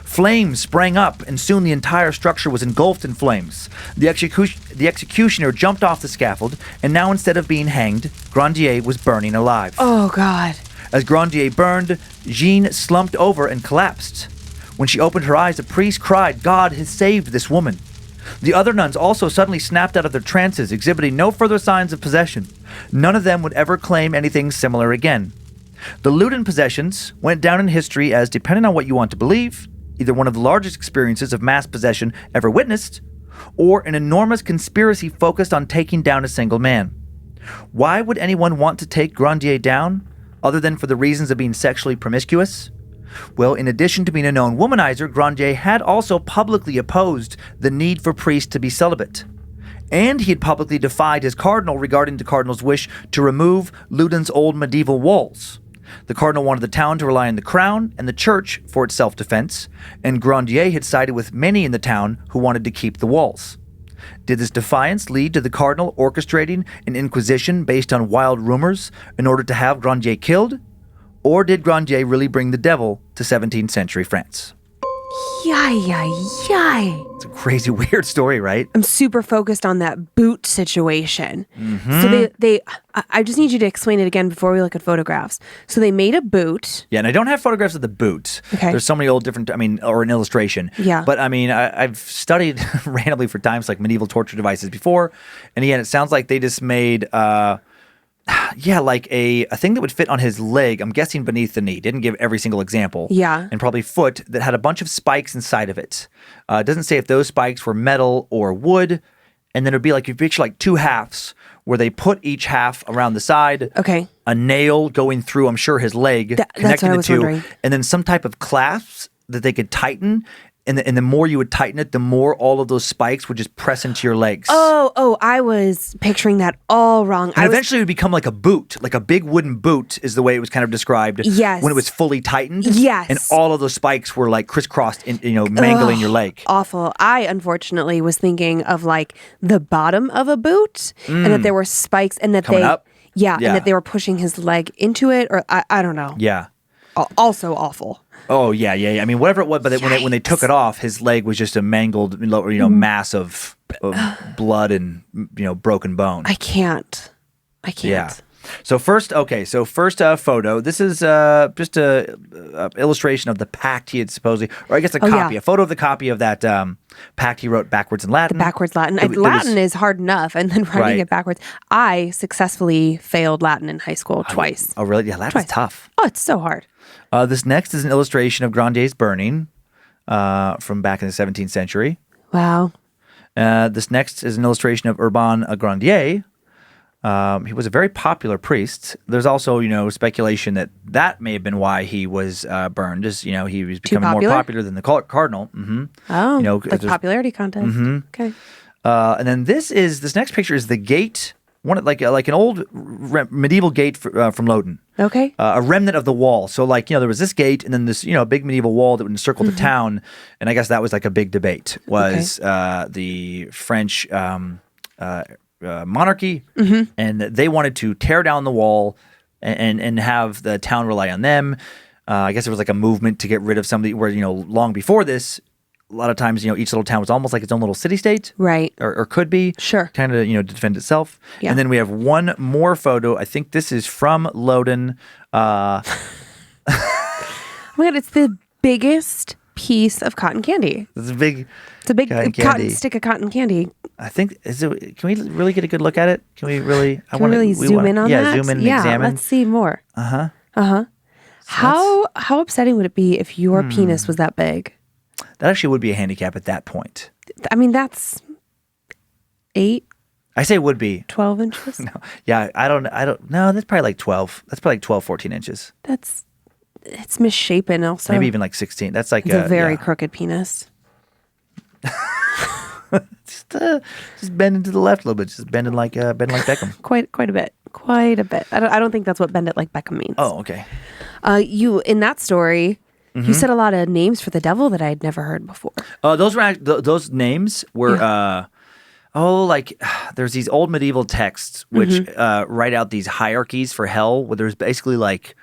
Flames sprang up, and soon the entire structure was engulfed in flames. The executioner jumped off the scaffold, and now instead of being hanged, Grandier was burning alive. Oh, God. As Grandier burned, Jean slumped over and collapsed. When she opened her eyes, the priest cried, "God has saved this woman." The other nuns also suddenly snapped out of their trances, exhibiting no further signs of possession. None of them would ever claim anything similar again. The Luden possessions went down in history as, depending on what you want to believe, either one of the largest experiences of mass possession ever witnessed, or an enormous conspiracy focused on taking down a single man. Why would anyone want to take Grandier down, other than for the reasons of being sexually promiscuous? Well, in addition to being a known womanizer, Grandier had also publicly opposed the need for priests to be celibate. And he had publicly defied his cardinal regarding the cardinal's wish to remove Luden's old medieval walls. The cardinal wanted the town to rely on the crown and the church for its self-defense, and Grandier had sided with many in the town who wanted to keep the walls. Did this defiance lead to the cardinal orchestrating an inquisition based on wild rumors in order to have Grandier killed? Or did Grandier really bring the devil to 17th century France? Yay. It's a crazy, weird story, right? I'm super focused on that boot situation. So I just need you to explain it again before we look at photographs. So they made a boot. Yeah, and I don't have photographs of the boot. Okay. There's so many old different, or an illustration. Yeah. But I've studied randomly for times like medieval torture devices before. And again, it sounds like they just made, like a thing that would fit on his leg, I'm guessing beneath the knee. Didn't give every single example. Yeah. And probably foot that had a bunch of spikes inside of it. It doesn't say if those spikes were metal or wood. And then it'd be like, you picture like two halves where they put each half around the side. Okay. A nail going through, I'm sure, his leg, That's connecting what I the was two. wondering. And then some type of clasps that they could tighten and the more you would tighten it, the more all of those spikes would just press into your legs. Oh, I was picturing that all wrong. And eventually it would become like a boot, like a big wooden boot is the way it was kind of described. Yes. When it was fully tightened. Yes. And all of those spikes were like crisscrossed, mangling your leg. Awful. I unfortunately was thinking of like the bottom of a boot and that there were spikes and that Coming up? Yeah, Yeah. and that they were pushing his leg into it, or I don't know. Yeah. Also awful. Oh, yeah. I mean, whatever it was, but when they took it off, his leg was just a mangled, mass of blood and, broken bone. I can't. Yeah. So first photo. This is just a illustration of the pact he had supposedly, or I guess a photo of the copy of that pact he wrote backwards in Latin. Backwards Latin. Latin is hard enough, and then writing it backwards. I successfully failed Latin in high school twice. Oh, really? Yeah, Latin's tough. Oh, it's so hard. This next is an illustration of Grandier's burning from back in the 17th century. Wow. This next is an illustration of Urban Grandier. He was a very popular priest. There's also, speculation that may have been why he was burned. As he was becoming more popular than the cardinal. Mm-hmm. Oh, like popularity contest. Mm-hmm. Okay. And then this next picture is the gate, like an old medieval gate from Loudun. Okay. A remnant of the wall. So there was this gate and then this, big medieval wall that would encircle the town. And I guess that was like a big debate was the French monarchy, and they wanted to tear down the wall and have the town rely on them. I guess there was like a movement to get rid of somebody where, long before this, a lot of times, each little town was almost like its own little city-state. Right. Or could be. Sure. Kind of, to defend itself. Yeah. And then we have one more photo. I think this is from Luden. Oh my God, it's the biggest piece of cotton candy. It's a big stick of cotton candy. I think, can we really get a good look at it? Can we really? Zoom in on that? Yeah, zoom in and examine. Let's see more. So How upsetting would it be if your penis was that big? That actually would be a handicap at that point. I mean, that's 8. I say would be 12 inches. No, yeah, I don't. No, that's probably like 12. That's probably like 12, 14 inches. It's misshapen. Also, maybe even like 16. That's like a very crooked penis. just bending to the left a little bit. Just bending like Beckham. Quite a bit. I don't think that's what bend it like Beckham means. Oh, okay. You in that story, you said a lot of names for the devil that I had never heard before. Those names were. There's these old medieval texts which write out these hierarchies for hell, where there's basically like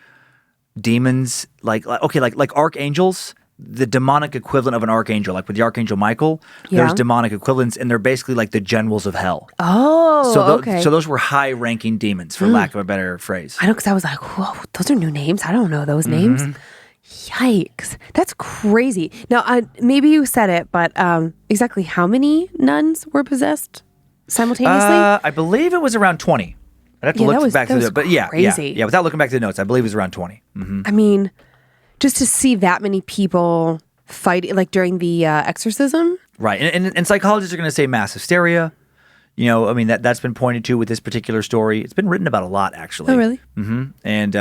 demons, like archangels. The demonic equivalent of an archangel, like with the archangel Michael, there's demonic equivalents, and they're basically like the generals of hell. Oh, okay. So those were high-ranking demons, for lack of a better phrase. I know, because I was like, whoa, those are new names. I don't know those names. Yikes. That's crazy. Now, maybe you said it, but exactly how many nuns were possessed simultaneously? I believe it was around 20. I'd have to look back through it. But yeah, without looking back to the notes, I believe it was around 20. Mm-hmm. I mean, just to see that many people fight, like during the exorcism. Right. And psychologists are going to say mass hysteria. That's been pointed to with this particular story. It's been written about a lot, actually. Oh, really? Mm-hmm. And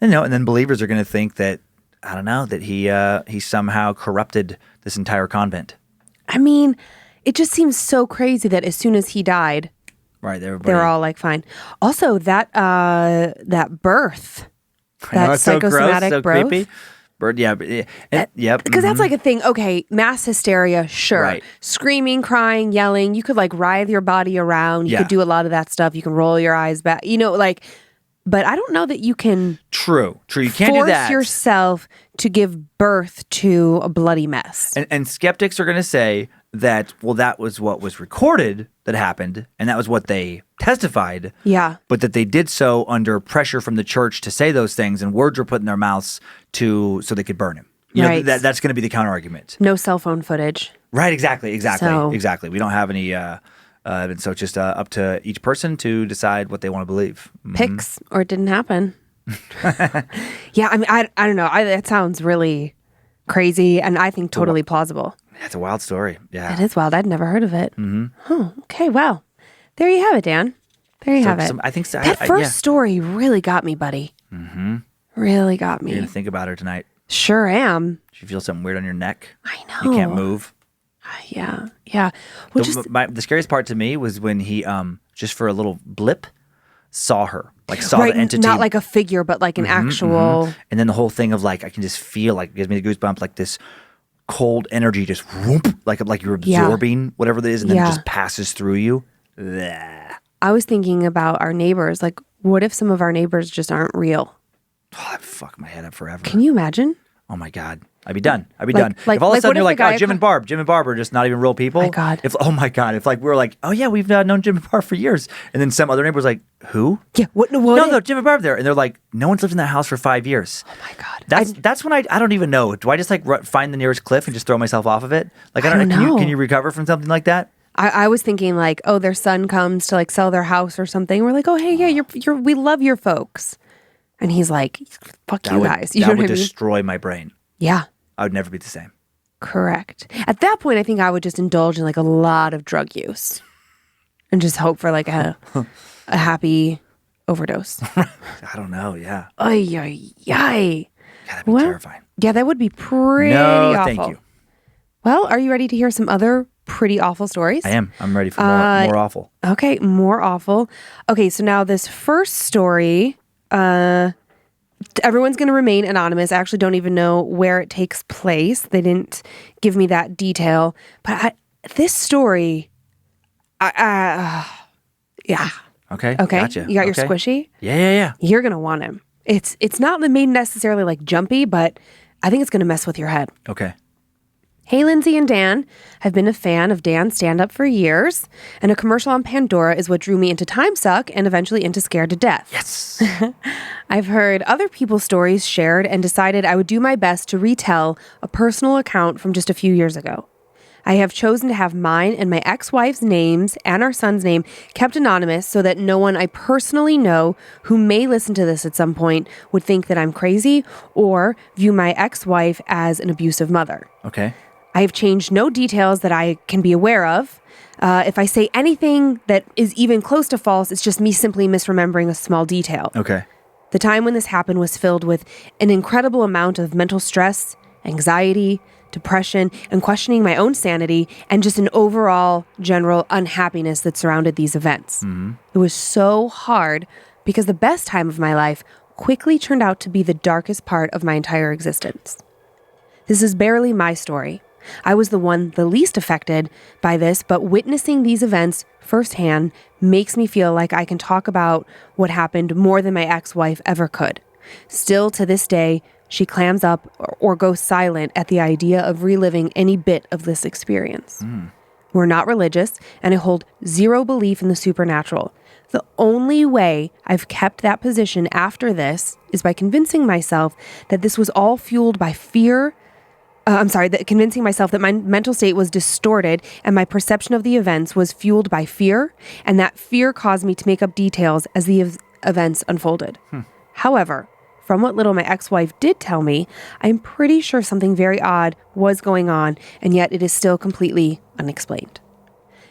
then believers are going to think that, I don't know, that he somehow corrupted this entire convent. I mean, it just seems so crazy that as soon as he died, right, they were all like, fine. Also, that birth. That psychosomatic so birth. Creepy. Bird, yeah. Yep. Because that's like a thing. Okay, mass hysteria, sure. Right. Screaming, crying, yelling. You could like writhe your body around. You could do a lot of that stuff. You can roll your eyes back. But I don't know that you can. True. You can't do that. Force yourself to give birth to a bloody mess. And skeptics are going to say that, well, that was what was recorded that happened, and that was what they testified. Yeah. But that they did so under pressure from the church to say those things, and words were put in their mouths so they could burn him. Right. That's going to be the counter argument. No cell phone footage. Right. Exactly. We don't have any. And so it's just up to each person to decide what they want to believe. Mm-hmm. Pics, or it didn't happen. Yeah, I mean, I don't know. That sounds really crazy, and I think totally plausible. That's a wild story. Yeah. It is wild. I'd never heard of it. Mm-hmm. Oh, okay, well, there you have it, Dan. There you have it. I think so. That first story really got me, buddy. Mm-hmm. Really got me. You're going to think about her tonight. Sure am. Did you feel something weird on your neck? I know. You can't move. Yeah. Well, The scariest part to me was when he, just for a little blip, saw her. Like saw the entity. Not like a figure, but like an actual. And then the whole thing of like, I can just feel like, it gives me the goosebumps, like this cold energy just whoop, like you're absorbing whatever it is, and then it just passes through you. Bleh. I was thinking about our neighbors. Like, what if some of our neighbors just aren't real? Oh, that'd fuck my head up forever. Can you imagine? Oh my God. I'd be done. If all of like, a what sudden you're if like, the guy Jim and Barb are just not even real people. My God. Oh my God. If like we were like, oh yeah, we've known Jim and Barb for years, and then some other neighbor was like, who? Yeah. What? No, Jim and Barb there, and they're like, no one's lived in that house for 5 years. Oh my God. That's when I don't even know. Do I just like find the nearest cliff and just throw myself off of it? Like I don't know. Can you recover from something like that? I was thinking like, oh, their son comes to like sell their house or something. We're like, oh hey, yeah, we love your folks, and he's like, fuck you guys. You know that what would I mean? destroy my brain. Yeah. I would never be the same. Correct. At that point, I think I would just indulge in like a lot of drug use and just hope for like a happy overdose. I don't know. Yeah. Ay. God, that'd be terrifying. Yeah, that would be pretty No, awful. thank you. Well, are you ready to hear some other pretty awful stories? I am. I'm ready for more awful. Okay, more awful. Okay, so now this first story, everyone's going to remain anonymous. I actually don't even know where it takes place. They didn't give me that detail. But this story, yeah. Okay. Okay. Gotcha. You got your squishy? Yeah. You're going to want him. It's not made necessarily like jumpy, but I think it's going to mess with your head. Okay. Hey, Lynze and Dan. I've been a fan of Dan's stand-up for years, and a commercial on Pandora is what drew me into Time Suck and eventually into Scared to Death. Yes. I've heard other people's stories shared and decided I would do my best to retell a personal account from just a few years ago. I have chosen to have mine and my ex-wife's names and our son's name kept anonymous so that no one I personally know who may listen to this at some point would think that I'm crazy or view my ex-wife as an abusive mother. Okay. I have changed no details that I can be aware of. If I say anything that is even close to false, it's just me simply misremembering a small detail. Okay. The time when this happened was filled with an incredible amount of mental stress, anxiety, depression, and questioning my own sanity, and just an overall general unhappiness that surrounded these events. Mm-hmm. It was so hard because the best time of my life quickly turned out to be the darkest part of my entire existence. This is barely my story. I was the one the least affected by this, but witnessing these events firsthand makes me feel like I can talk about what happened more than my ex-wife ever could. Still to this day, she clams up or goes silent at the idea of reliving any bit of this experience. We're not religious, and I hold zero belief in the supernatural. The only way I've kept that position after this is by convincing myself that this was all fueled by fear. Convincing myself that my mental state was distorted and my perception of the events was fueled by fear, and that fear caused me to make up details as the events unfolded. However, from what little my ex-wife did tell me, I'm pretty sure something very odd was going on, and yet it is still completely unexplained.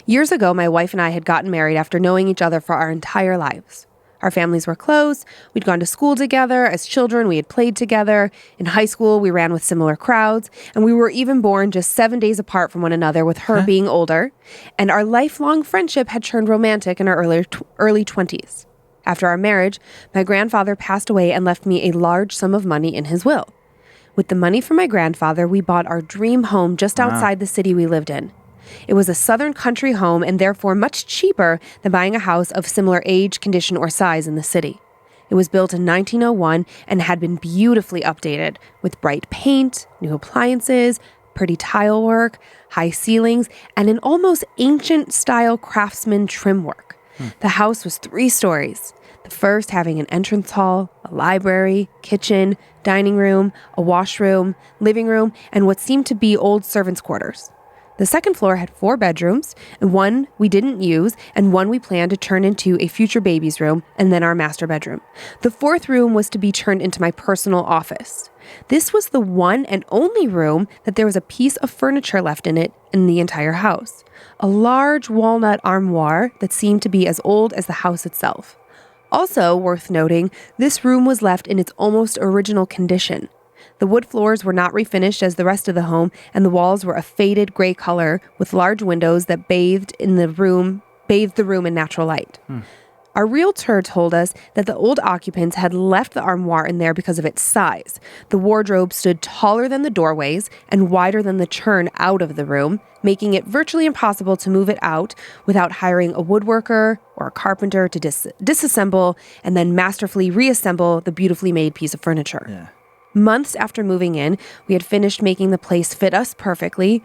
Years ago, my wife and I had gotten married after knowing each other for our entire lives. Our families were close. We'd gone to school together. As children, we had played together. In high school, we ran with similar crowds. And we were even born just 7 days apart from one another, with her being older. And our lifelong friendship had turned romantic in our early 20s. After our marriage, my grandfather passed away and left me a large sum of money in his will. With the money from my grandfather, we bought our dream home just outside the city we lived in. It was a southern country home and therefore much cheaper than buying a house of similar age, condition, or size in the city. It was built in 1901 and had been beautifully updated with bright paint, new appliances, pretty tile work, high ceilings, and an almost ancient-style craftsman trim work. The house was 3 stories, the first having an entrance hall, a library, kitchen, dining room, a washroom, living room, and what seemed to be old servants' quarters. The second floor had 4 bedrooms, and one we didn't use, and one we planned to turn into a future baby's room, and then our master bedroom. The 4th room was to be turned into my personal office. This was the one and only room that there was a piece of furniture left in it in the entire house. A large walnut armoire that seemed to be as old as the house itself. Also worth noting, this room was left in its almost original condition. The wood floors were not refinished as the rest of the home, and the walls were a faded gray color with large windows that bathed the room in natural light. Our realtor told us that the old occupants had left the armoire in there because of its size. The wardrobe stood taller than the doorways and wider than the churn out of the room, making it virtually impossible to move it out without hiring a woodworker or a carpenter to disassemble and then masterfully reassemble the beautifully made piece of furniture. Yeah. Months after moving in, we had finished making the place fit us perfectly,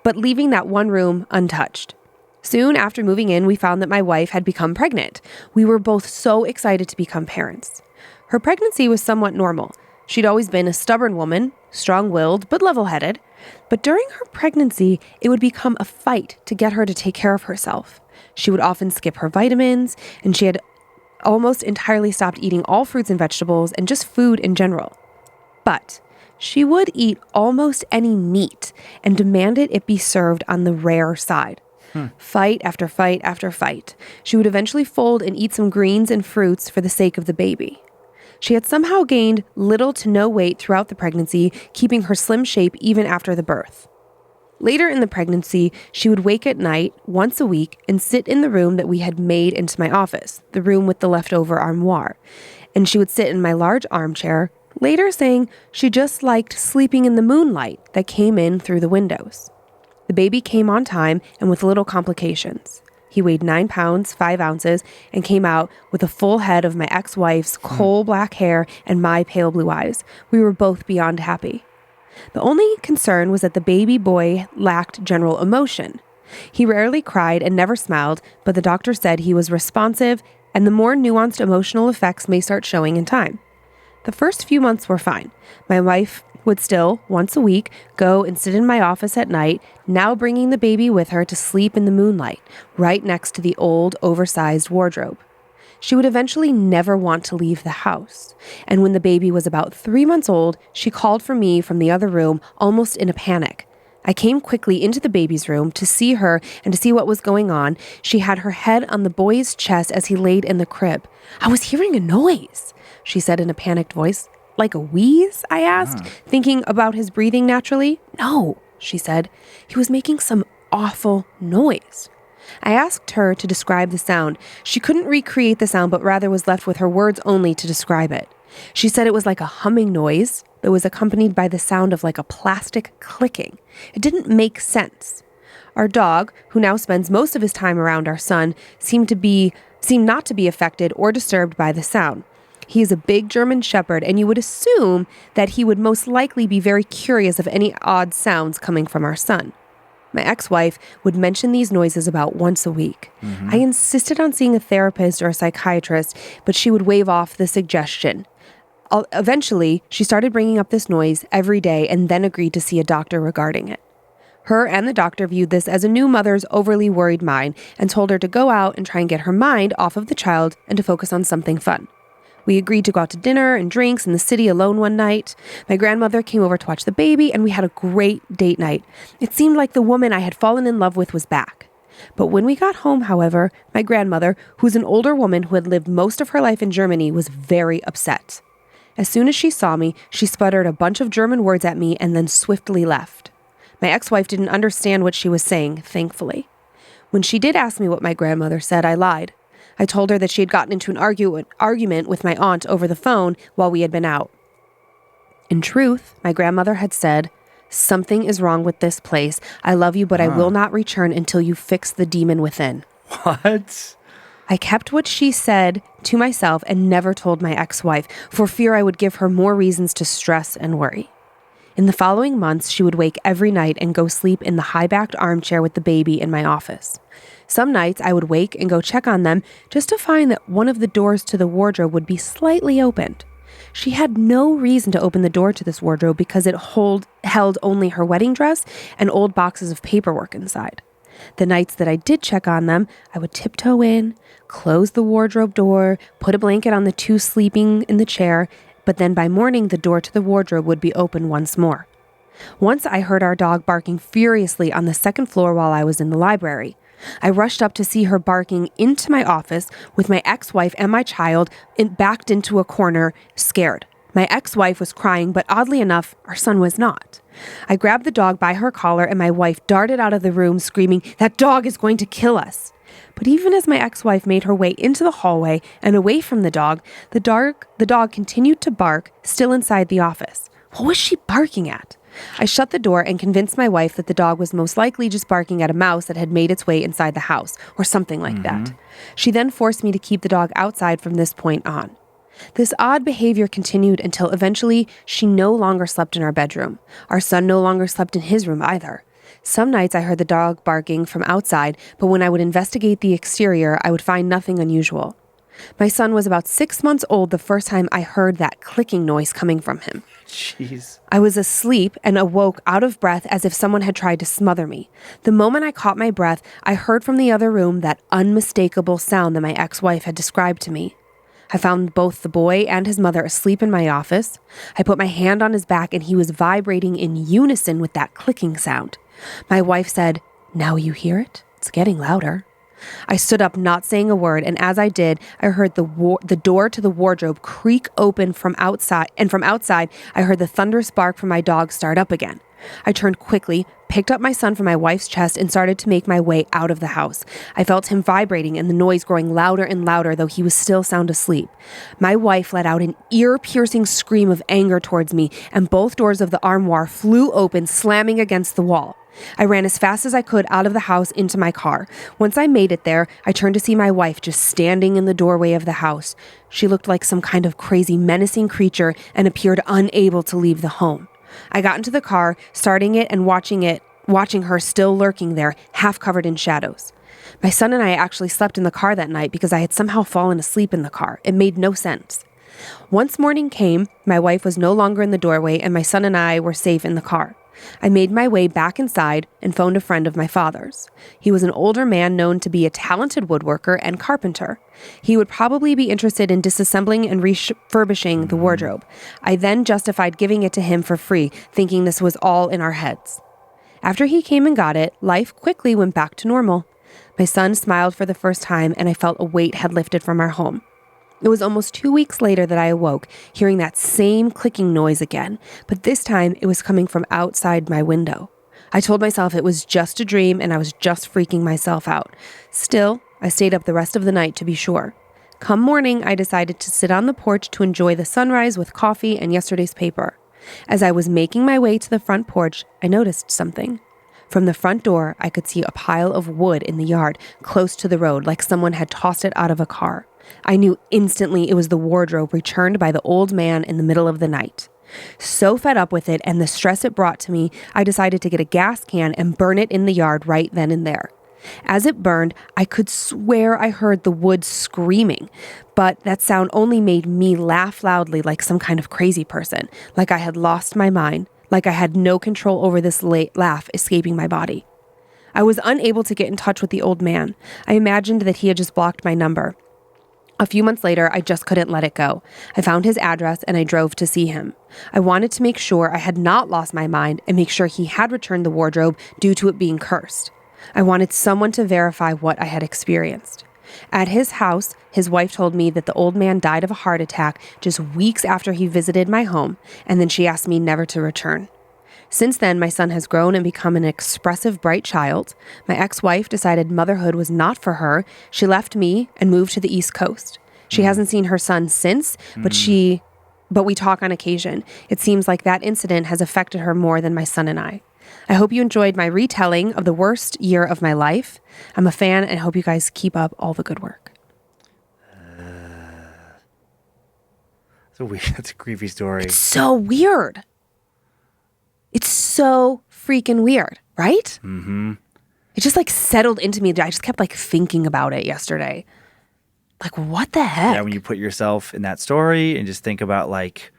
but leaving that one room untouched. Soon after moving in, we found that my wife had become pregnant. We were both so excited to become parents. Her pregnancy was somewhat normal. She'd always been a stubborn woman, strong-willed, but level-headed. But during her pregnancy, it would become a fight to get her to take care of herself. She would often skip her vitamins, and she had almost entirely stopped eating all fruits and vegetables and just food in general. But she would eat almost any meat and demanded it be served on the rare side. Fight after fight after fight. She would eventually fold and eat some greens and fruits for the sake of the baby. She had somehow gained little to no weight throughout the pregnancy, keeping her slim shape even after the birth. Later in the pregnancy, she would wake at night once a week and sit in the room that we had made into my office, the room with the leftover armoire. And she would sit in my large armchair, later saying she just liked sleeping in the moonlight that came in through the windows. The baby came on time and with little complications. He weighed 9 pounds, 5 ounces, and came out with a full head of my ex-wife's coal black hair and my pale blue eyes. We were both beyond happy. The only concern was that the baby boy lacked general emotion. He rarely cried and never smiled, but the doctor said he was responsive and the more nuanced emotional effects may start showing in time. The first few months were fine. My wife would still, once a week, go and sit in my office at night, now bringing the baby with her to sleep in the moonlight, right next to the old, oversized wardrobe. She would eventually never want to leave the house. And when the baby was about 3 months old, she called for me from the other room, almost in a panic. I came quickly into the baby's room to see her and to see what was going on. She had her head on the boy's chest as he laid in the crib. "I was hearing a noise," she said in a panicked voice. "Like a wheeze?" I asked, thinking about his breathing naturally. "No," she said. "He was making some awful noise." I asked her to describe the sound. She couldn't recreate the sound, but rather was left with her words only to describe it. She said it was like a humming noise that was accompanied by the sound of like a plastic clicking. It didn't make sense. Our dog, who now spends most of his time around our son, seemed not to be affected or disturbed by the sound. He is a big German shepherd, and you would assume that he would most likely be very curious of any odd sounds coming from our son. My ex-wife would mention these noises about once a week. I insisted on seeing a therapist or a psychiatrist, but she would wave off the suggestion. Eventually, she started bringing up this noise every day and then agreed to see a doctor regarding it. Her and the doctor viewed this as a new mother's overly worried mind and told her to go out and try and get her mind off of the child and to focus on something fun. We agreed to go out to dinner and drinks in the city alone one night. My grandmother came over to watch the baby, and we had a great date night. It seemed like the woman I had fallen in love with was back. But when we got home, however, my grandmother, who's an older woman who had lived most of her life in Germany, was very upset. As soon as she saw me, she sputtered a bunch of German words at me and then swiftly left. My ex-wife didn't understand what she was saying, thankfully. When she did ask me what my grandmother said, I lied. I told her that she had gotten into an argument with my aunt over the phone while we had been out. In truth, my grandmother had said, "Something is wrong with this place. I love you, but I will not return until you fix the demon within." What? I kept what she said to myself and never told my ex-wife for fear I would give her more reasons to stress and worry. In the following months, she would wake every night and go sleep in the high-backed armchair with the baby in my office. Some nights I would wake and go check on them just to find that one of the doors to the wardrobe would be slightly opened. She had no reason to open the door to this wardrobe because it held only her wedding dress and old boxes of paperwork inside. The nights that I did check on them, I would tiptoe in, close the wardrobe door, put a blanket on the two sleeping in the chair, but then by morning the door to the wardrobe would be open once more. Once I heard our dog barking furiously on the second floor while I was in the library. I rushed up to see her barking into my office with my ex-wife and my child backed into a corner, scared. My ex-wife was crying, but oddly enough, our son was not. I grabbed the dog by her collar and my wife darted out of the room screaming, "That dog is going to kill us." But even as my ex-wife made her way into the hallway and away from the dog continued to bark, still inside the office. What was she barking at? I shut the door and convinced my wife that the dog was most likely just barking at a mouse that had made its way inside the house, or something like that. She then forced me to keep the dog outside from this point on. This odd behavior continued until eventually she no longer slept in our bedroom. Our son no longer slept in his room either. Some nights I heard the dog barking from outside, but when I would investigate the exterior, I would find nothing unusual. My son was about 6 months old the first time I heard that clicking noise coming from him. Jeez. I was asleep and awoke out of breath as if someone had tried to smother me. The moment I caught my breath, I heard from the other room that unmistakable sound that my ex-wife had described to me. I found both the boy and his mother asleep in my office. I put my hand on his back and he was vibrating in unison with that clicking sound. My wife said, "Now you hear it? It's getting louder." I stood up, not saying a word, and as I did, I heard the door to the wardrobe creak open from outside, and from outside, I heard the thunderous bark from my dog start up again. I turned quickly, picked up my son from my wife's chest, and started to make my way out of the house. I felt him vibrating and the noise growing louder and louder, though he was still sound asleep. My wife let out an ear-piercing scream of anger towards me, and both doors of the armoire flew open, slamming against the wall. I ran as fast as I could out of the house into my car. Once I made it there, I turned to see my wife just standing in the doorway of the house. She looked like some kind of crazy, menacing creature and appeared unable to leave the home. I got into the car, starting it and watching her still lurking there, half covered in shadows. My son and I actually slept in the car that night because I had somehow fallen asleep in the car. It made no sense. Once morning came, my wife was no longer in the doorway and my son and I were safe in the car. I made my way back inside and phoned a friend of my father's. He was an older man known to be a talented woodworker and carpenter. He would probably be interested in disassembling and refurbishing the wardrobe. I then justified giving it to him for free, thinking this was all in our heads. After he came and got it, life quickly went back to normal. My son smiled for the first time, and I felt a weight had lifted from our home. It was almost 2 weeks later that I awoke, hearing that same clicking noise again, but this time it was coming from outside my window. I told myself it was just a dream and I was just freaking myself out. Still, I stayed up the rest of the night to be sure. Come morning, I decided to sit on the porch to enjoy the sunrise with coffee and yesterday's paper. As I was making my way to the front porch, I noticed something. From the front door, I could see a pile of wood in the yard, close to the road, like someone had tossed it out of a car. I knew instantly it was the wardrobe returned by the old man in the middle of the night. So fed up with it and the stress it brought to me, I decided to get a gas can and burn it in the yard right then and there. As it burned, I could swear I heard the wood screaming, but that sound only made me laugh loudly like some kind of crazy person, like I had lost my mind, like I had no control over this laugh escaping my body. I was unable to get in touch with the old man. I imagined that he had just blocked my number. A few months later, I just couldn't let it go. I found his address and I drove to see him. I wanted to make sure I had not lost my mind and make sure he had returned the wardrobe due to it being cursed. I wanted someone to verify what I had experienced. At his house, his wife told me that the old man died of a heart attack just weeks after he visited my home, and then she asked me never to return. Since then, my son has grown and become an expressive, bright child. My ex-wife decided motherhood was not for her. She left me and moved to the East Coast. She hasn't seen her son since, but we talk on occasion. It seems like that incident has affected her more than my son and I. I hope you enjoyed my retelling of the worst year of my life. I'm a fan and hope you guys keep up all the good work. That's a creepy story. It's so weird. It's so freaking weird, right? Mm-hmm. It just like settled into me. I just kept like thinking about it yesterday. Like, what the heck? Yeah, when you put yourself in that story and just think about like,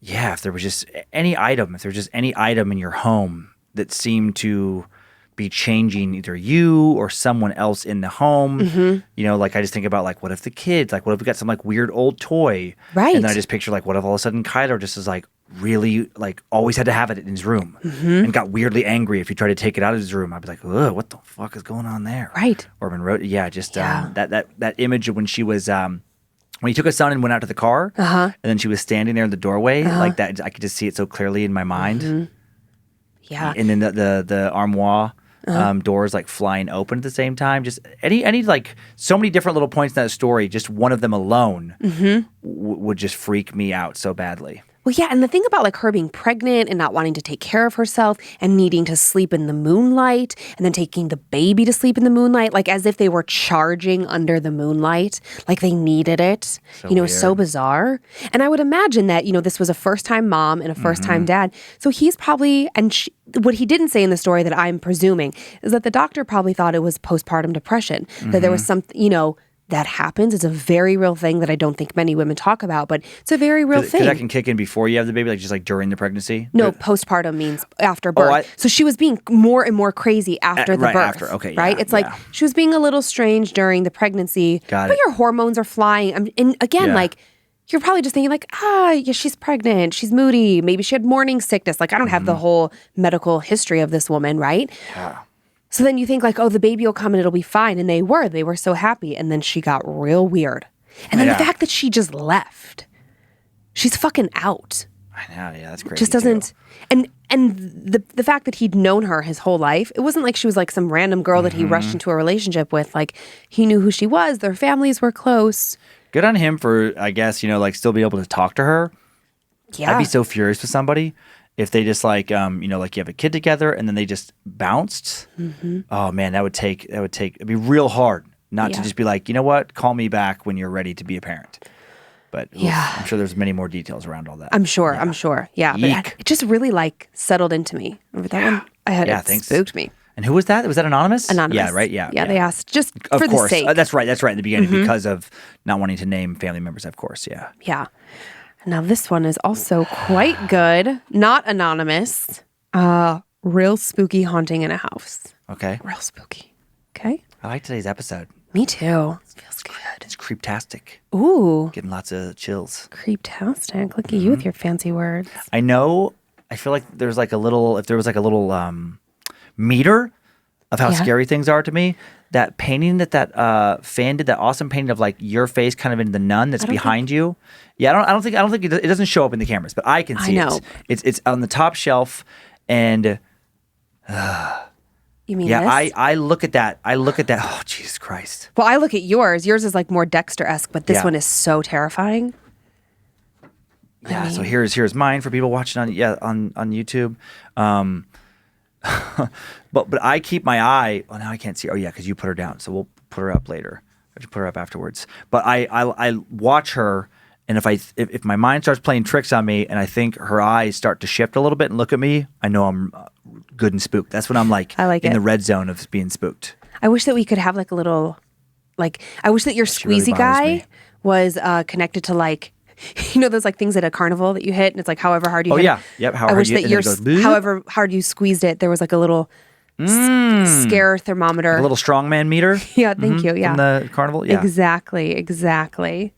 yeah, if there was just any item in your home that seemed to be changing either you or someone else in the home, you know, like I just think about like, what if the kids, like what if we got some like weird old toy? Right. And then I just picture like, what if all of a sudden Kyler just is like really like always had to have it in his room and got weirdly angry if you tried to take it out of his room. I'd be like, ugh, what the fuck is going on there? Right. Or when that image of when she was when he took his son and went out to the car, and then she was standing there in the doorway like that. I could just see it so clearly in my mind. Yeah. And then the armoire doors like flying open at the same time. Just any like so many different little points in that story. Just one of them alone would just freak me out so badly. Well, yeah, and the thing about like her being pregnant and not wanting to take care of herself and needing to sleep in the moonlight and then taking the baby to sleep in the moonlight, like as if they were charging under the moonlight, like they needed it, weird. So bizarre. And I would imagine that, this was a first-time mom and a first-time dad. So he's probably, what he didn't say in the story that I'm presuming is that the doctor probably thought it was postpartum depression, that there was something, that happens. It's a very real thing that I don't think many women talk about, but it's a very real thing. Because that can kick in before you have the baby, like just like during the pregnancy? No, postpartum means after birth. So she was being more and more crazy after the birth. After. Okay, right? Yeah, it's like she was being a little strange during the pregnancy, but your hormones are flying. And again, like you're probably just thinking like, yeah, she's pregnant. She's moody. Maybe she had morning sickness. Like I don't have the whole medical history of this woman, right? Yeah. So then you think like, oh, the baby will come and it'll be fine. And they were so happy. And then she got real weird. And then the fact that she just left, she's fucking out. I know, yeah, that's crazy. Just doesn't, and the fact that he'd known her his whole life, it wasn't like she was like some random girl that he rushed into a relationship with. Like he knew who she was. Their families were close. Good on him for, I guess, like still be able to talk to her. Yeah. I'd be so furious with somebody if they just like, like you have a kid together and then they just bounced. Oh man, it'd be real hard not to just be like, you know what, call me back when you're ready to be a parent. But I'm sure there's many more details around all that. I'm sure. Yeah. But it just really like settled into me. Remember that one? It spooked me. And who was that? Was that anonymous? Anonymous. Yeah, right? Yeah. Yeah, they asked just of for course. the sake. That's right in the beginning because of not wanting to name family members, of course, yeah. Yeah. Now this one is also quite good. Not anonymous. Real spooky haunting in a house. Okay. Real spooky. Okay. I like today's episode. Me too. It feels good. It's creeptastic. Ooh. Getting lots of chills. Creeptastic. Look at you with your fancy words. I know. I feel like there's like a little, if there was like a little meter of how scary things are to me, that painting that fan did, that awesome painting of like your face kind of in the nun that's behind you. Yeah, I don't think it doesn't show up in the cameras, but I can see it. It's on the top shelf, and you mean this? I look at that. Oh, Jesus Christ! Well, I look at yours. Yours is like more Dexter-esque, but this one is so terrifying. Yeah. So here's mine for people watching on YouTube. But I keep my eye. Well, now I can't see. Oh yeah, because you put her down. So we'll put her up later. I should put her up afterwards. But I watch her, and if my mind starts playing tricks on me, and I think her eyes start to shift a little bit and look at me, I know I'm good and spooked. That's when I'm like in the red zone of being spooked. I wish that we could have like a little, like I wish that your squeezy guy was connected to like. Those like things at a carnival that you hit, and it's like however hard you hit. Oh yeah, yep. I wish that however hard you squeezed it, there was like a little scare thermometer, like a little strongman meter. Yeah, thank you. Yeah, in the carnival. Yeah, exactly.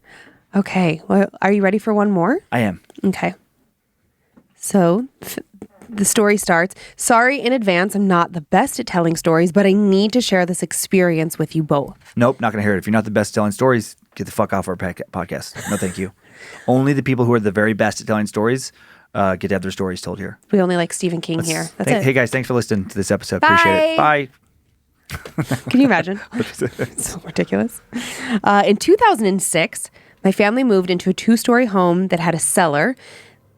Okay, well, are you ready for one more? I am. Okay. So the story starts. Sorry in advance, I'm not the best at telling stories, but I need to share this experience with you both. Nope, not gonna hear it. If you're not the best at telling stories, get the fuck off our podcast. No, thank you. Only the people who are the very best at telling stories get to have their stories told here. We only like Stephen King here. That's it. Hey guys, thanks for listening to this episode. Bye. Appreciate it. Bye. Can you imagine? So ridiculous. In 2006, my family moved into a 2-story home that had a cellar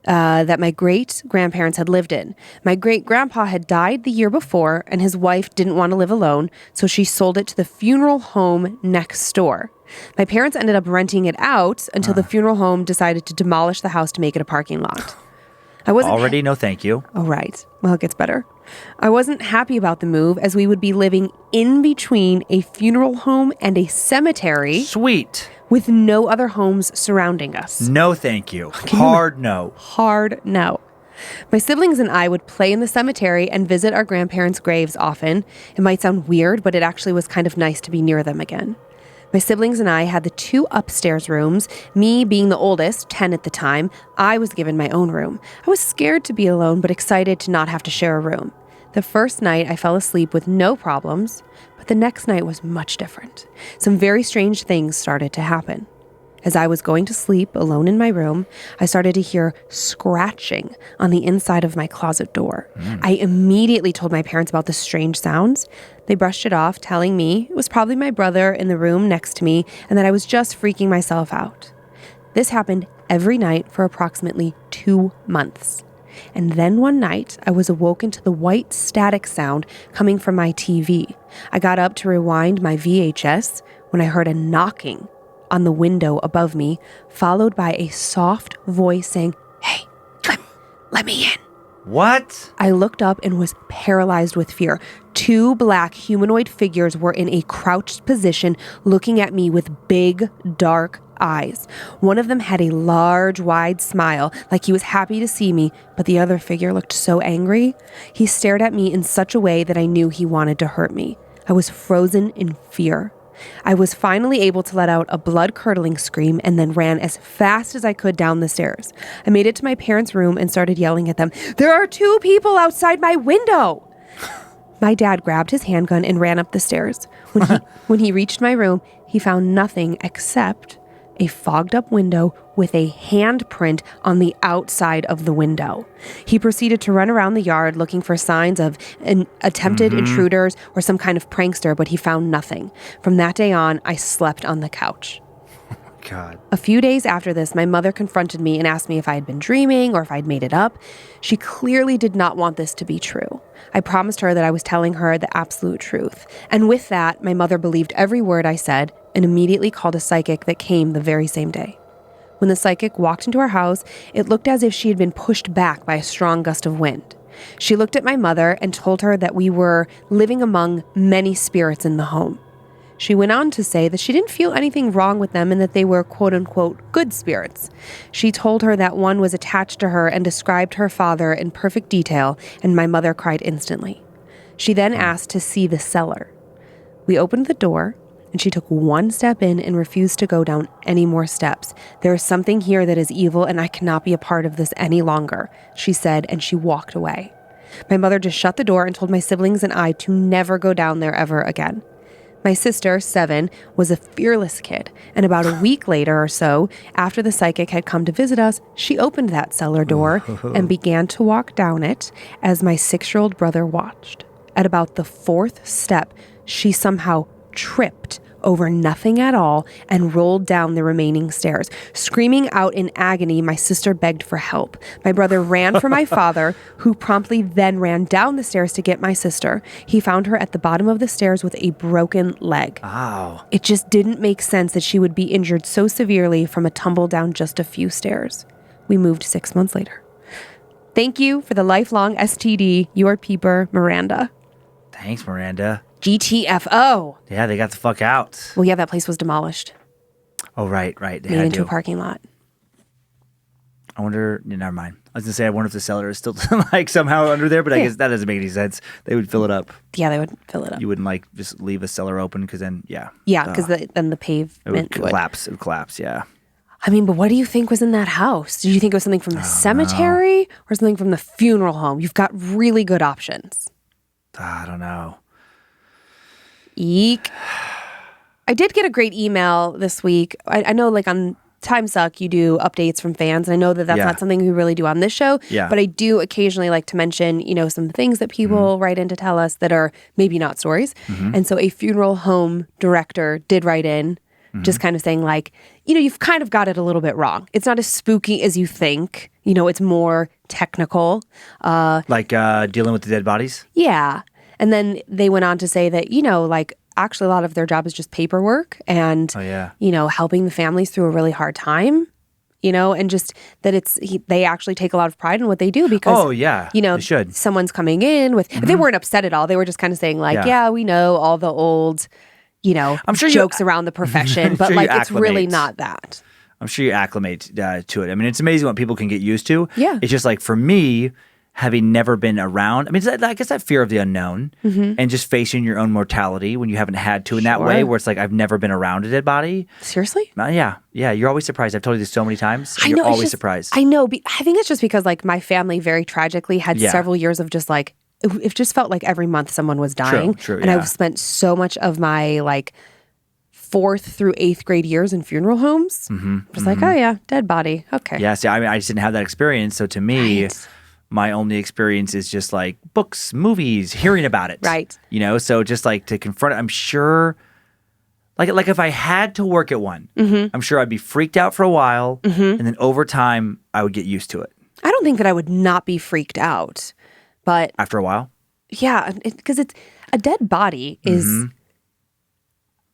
that my great-grandparents had lived in. My great-grandpa had died the year before, and his wife didn't want to live alone, so she sold it to the funeral home next door. My parents ended up renting it out until the funeral home decided to demolish the house to make it a parking lot. I wasn't no thank you. Oh, right. Well, it gets better. I wasn't happy about the move as we would be living in between a funeral home and a cemetery. Sweet. With no other homes surrounding us. No thank you. Hard no. Hard no. My siblings and I would play in the cemetery and visit our grandparents' graves often. It might sound weird, but it actually was kind of nice to be near them again. My siblings and I had the 2 upstairs rooms. Me being the oldest, 10 at the time, I was given my own room. I was scared to be alone, but excited to not have to share a room. The first night, I fell asleep with no problems, but the next night was much different. Some very strange things started to happen. As I was going to sleep alone in my room, I started to hear scratching on the inside of my closet door. I immediately told my parents about the strange sounds. They brushed it off, telling me it was probably my brother in the room next to me and that I was just freaking myself out. This happened every night for approximately 2 months. And then one night, I was awoken to the white static sound coming from my TV. I got up to rewind my VHS when I heard a knocking on the window above me, followed by a soft voice saying, "Hey, let me in." What? I looked up and was paralyzed with fear. 2 black humanoid figures were in a crouched position looking at me with big, dark eyes. One of them had a large, wide smile, like he was happy to see me, but the other figure looked so angry. He stared at me in such a way that I knew he wanted to hurt me. I was frozen in fear. I was finally able to let out a blood-curdling scream and then ran as fast as I could down the stairs. I made it to my parents' room and started yelling at them, "There are 2 people outside my window!" My dad grabbed his handgun and ran up the stairs. When he reached my room, he found nothing except a fogged-up window with a handprint on the outside of the window. He proceeded to run around the yard looking for signs of an attempted intruders or some kind of prankster, but he found nothing. From that day on, I slept on the couch. God. A few days after this, my mother confronted me and asked me if I had been dreaming or if I'd made it up. She clearly did not want this to be true. I promised her that I was telling her the absolute truth. And with that, my mother believed every word I said and immediately called a psychic that came the very same day. When the psychic walked into our house, it looked as if she had been pushed back by a strong gust of wind. She looked at my mother and told her that we were living among many spirits in the home. She went on to say that she didn't feel anything wrong with them and that they were quote-unquote good spirits. She told her that one was attached to her and described her father in perfect detail, and my mother cried instantly. She then asked to see the cellar. We opened the door, and she took one step in and refused to go down any more steps. "There is something here that is evil, and I cannot be a part of this any longer," she said, and she walked away. My mother just shut the door and told my siblings and I to never go down there ever again. My sister, 7, was a fearless kid, and about a week later or so, after the psychic had come to visit us, she opened that cellar door and began to walk down it as my 6-year-old brother watched. At about the 4th step, she somehow tripped over nothing at all and rolled down the remaining stairs. Screaming out in agony, my sister begged for help. My brother ran for my father, who promptly then ran down the stairs to get my sister. He found her at the bottom of the stairs with a broken leg. Ow. It just didn't make sense that she would be injured so severely from a tumble down just a few stairs. We moved 6 months later. Thank you for the lifelong STD, your peeper, Miranda. Thanks, Miranda. GTFO. Yeah, they got the fuck out. Well, yeah, that place was demolished. Oh, right. They Made had into to. a parking lot. I wonder. Never mind. I was gonna say I wonder if the cellar is still like somehow under there, but I guess that doesn't make any sense. They would fill it up. Yeah, they would fill it up. You wouldn't like just leave a cellar open because then Yeah, because then the pavement it would collapse. It would collapse. Yeah. I mean, but what do you think was in that house? Did you think it was something from the cemetery or something from the funeral home? You've got really good options. I don't know. Eek. I did get a great email this week. I know, like on Time Suck, you do updates from fans. And I know that that's not something we really do on this show. Yeah. But I do occasionally like to mention, some things that people write in to tell us that are maybe not stories. And so a funeral home director did write in, just kind of saying like, you've kind of got it a little bit wrong. It's not as spooky as you think. It's more technical. Like dealing with the dead bodies? Yeah. And then they went on to say that, actually a lot of their job is just paperwork and, helping the families through a really hard time, and just that they actually take a lot of pride in what they do because, they should. Someone's coming in with, they weren't upset at all. They were just kind of saying like, we know all the old, I'm sure jokes around the profession, but like it's really not that. I'm sure you acclimate to it. I mean, it's amazing what people can get used to. Yeah. It's just like for me, having never been around, I mean, I guess that fear of the unknown and just facing your own mortality when you haven't had to in that way, where it's like, I've never been around a dead body. Seriously? Yeah. You're always surprised. I've told you this so many times. I know, you're always surprised. I know. I think it's just because like my family very tragically had several years of just like, it just felt like every month someone was dying. True, and I've spent so much of my like 4th through 8th grade years in funeral homes. Just like, oh yeah, dead body. Okay. Yeah, see, I mean, I just didn't have that experience. So to me, my only experience is just like books, movies, hearing about it. Right. You know, so just like to confront it, I'm sure, like if I had to work at one, I'm sure I'd be freaked out for a while. And then over time, I would get used to it. I don't think that I would not be freaked out, but After a while? yeah, because it's a dead body is.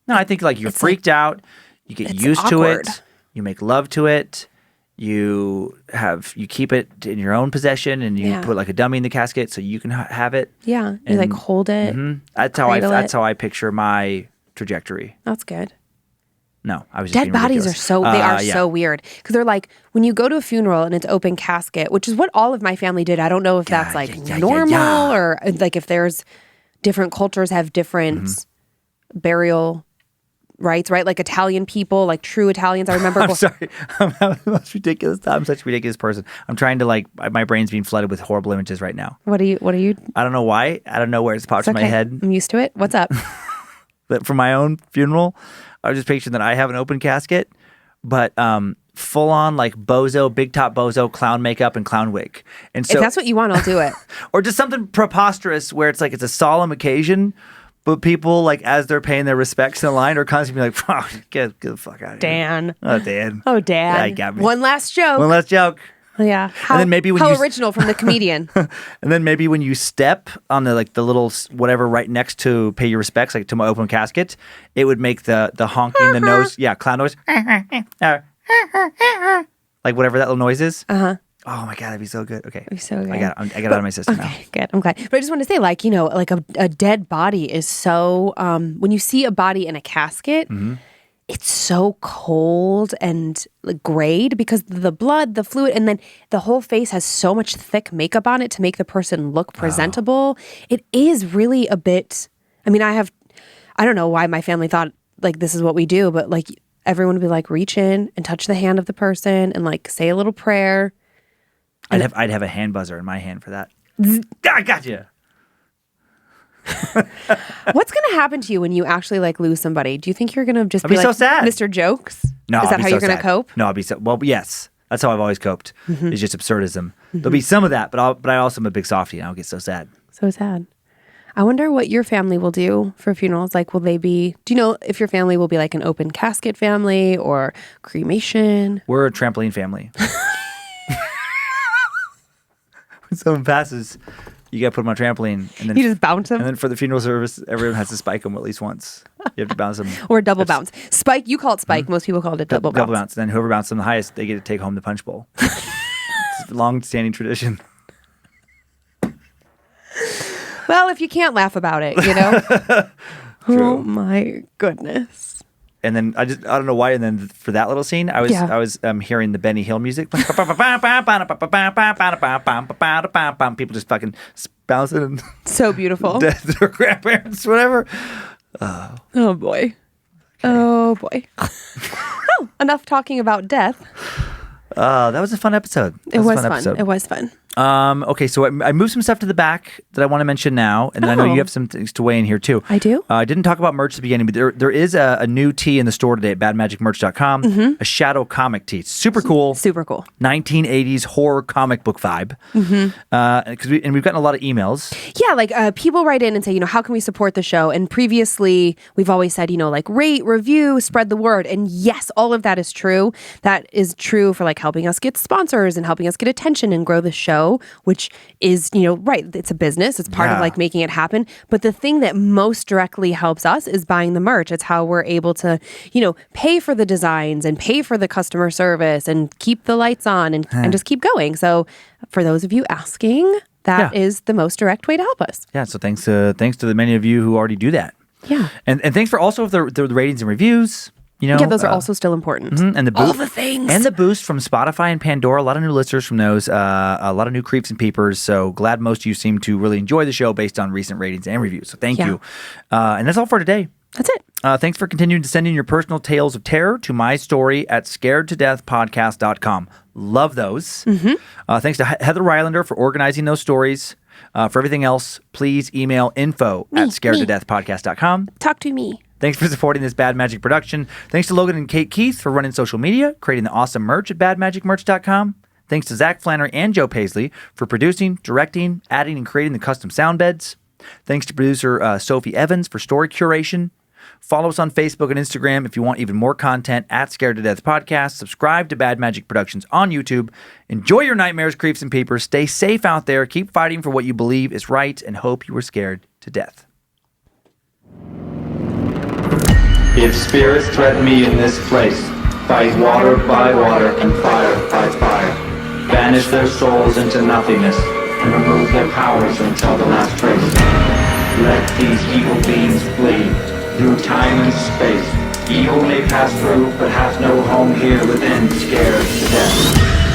No, I think like you're freaked out, you get it's used awkward. to it, you make love to it, you keep it in your own possession, and you put like a dummy in the casket so you can have it. Yeah, you like hold it. That's how I picture my trajectory. That's good. No, I was just Dead being bodies ridiculous. are so weird because they're like when you go to a funeral and it's open casket, which is what all of my family did. I don't know if that's like normal or like if there's different cultures have different burial rights, right? Like Italian people, like true Italians. I remember. I'm sorry. That's ridiculous. I'm such a ridiculous person. I'm trying to like my brain's being flooded with horrible images right now. What are you? I don't know why. I don't know where it's popped in my head. I'm used to it. What's up? But for my own funeral, I was just picturing that I have an open casket, but full on like bozo, big top bozo, clown makeup and clown wig. And so If that's what you want, I'll do it. or just something preposterous where it's like it's a solemn occasion, but people like as they're paying their respects in the line are constantly like, oh, get the fuck out of here. Dan. Oh, Dan. Oh, Dan. Yeah, you got me. One last joke. One last joke. Yeah. And then maybe when how you original from the comedian. And then maybe when you step on the like the little whatever right next to pay your respects, like to my open casket, it would make the honking the nose, clown noise, like whatever that little noise is. Oh my god, that'd be so good. Okay, It'd be so good. I got it out of my system now. Okay, good. I'm glad. But I just want to say, like, you know, like a dead body is so. When you see a body in a casket. It's so cold and like grayed because the blood, the fluid, and then the whole face has so much thick makeup on it to make the person look presentable. It is really a bit. I mean, I don't know why my family thought like this is what we do, but like everyone would be like reach in and touch the hand of the person and like say a little prayer. I'd have a hand buzzer in my hand for that. I got you. What's going to happen to you when you actually like lose somebody? Do you think you're going to just I'll be be like so sad. Mr. Jokes? No, is that how you're going to cope? No, I'll be so well. Yes, that's how I've always coped. It's just absurdism. There'll be some of that, but I also am a big softie, and I'll get so sad. So sad. I wonder what your family will do for funerals. Like, will they be? Do you know if your family will be like an open casket family or cremation? We're a trampoline family. When someone passes, you got to put them on a trampoline, and then You just bounce them And then for the funeral service, everyone has to spike them at least once. You have to bounce them. or double bounce. Spike. You call it spike. Most people call it double bounce. Double bounce. And then whoever bounces them the highest, they get to take home the punch bowl. It's a long-standing tradition. Well, if you can't laugh about it, you know. Oh my goodness. And then I don't know why. And then for that little scene, I was hearing the Benny Hill music. People just fucking bouncing and So beautiful. their grandparents, whatever. Oh boy. Oh boy. Oh, enough talking about death. That was a fun episode. It was fun. It was fun. Okay, so I moved some stuff to the back that I want to mention now, and then I know you have some things to weigh in here too. I do. I didn't talk about merch at the beginning, but there is a new tee in the store today at badmagicmerch.com, a shadow comic tee. Super cool. Super cool. 1980s horror comic book vibe. And we've gotten a lot of emails. Yeah, like people write in and say, you know, how can we support the show? And previously, we've always said, you know, like rate, review, spread the word. And yes, all of that is true. That is true for like helping us get sponsors and helping us get attention and grow the show, which is, you know, right. It's a business. It's part of like making it happen. But the thing that most directly helps us is buying the merch. It's how we're able to, you know, pay for the designs and pay for the customer service and keep the lights on and just keep going. So for those of you asking, that is the most direct way to help us. Yeah, so thanks to the many of you who already do that. Yeah. And thanks for also the ratings and reviews. You know, yeah, those are also still important. And the all the things. And the boost from Spotify and Pandora. A lot of new listeners from those. A lot of new creeps and peepers. So glad most of you seem to really enjoy the show based on recent ratings and reviews. So thank you. And that's all for today. That's it. Thanks for continuing to send in your personal tales of terror to mystory@scaredtodeathpodcast.com. Love those. Thanks to Heather Rylander for organizing those stories. For everything else, please email info@scaredtodeathpodcast.com. Talk to me. Thanks for supporting this Bad Magic production. Thanks to Logan and Kate Keith for running social media, creating the awesome merch at badmagicmerch.com. Thanks to Zach Flannery and Joe Paisley for producing, directing, adding, and creating the custom sound beds. Thanks to producer Sophie Evans for story curation. Follow us on Facebook and Instagram if you want even more content at Scared to Death Podcast. Subscribe to Bad Magic Productions on YouTube. Enjoy your nightmares, creeps, and peepers. Stay safe out there. Keep fighting for what you believe is right, and hope you were scared to death. If spirits threaten me in this place, fight water by water and fire by fire. Banish their souls into nothingness and remove their powers until the last trace. Let these evil beings flee through time and space. Evil may pass through, but hath no home here within, scared to death.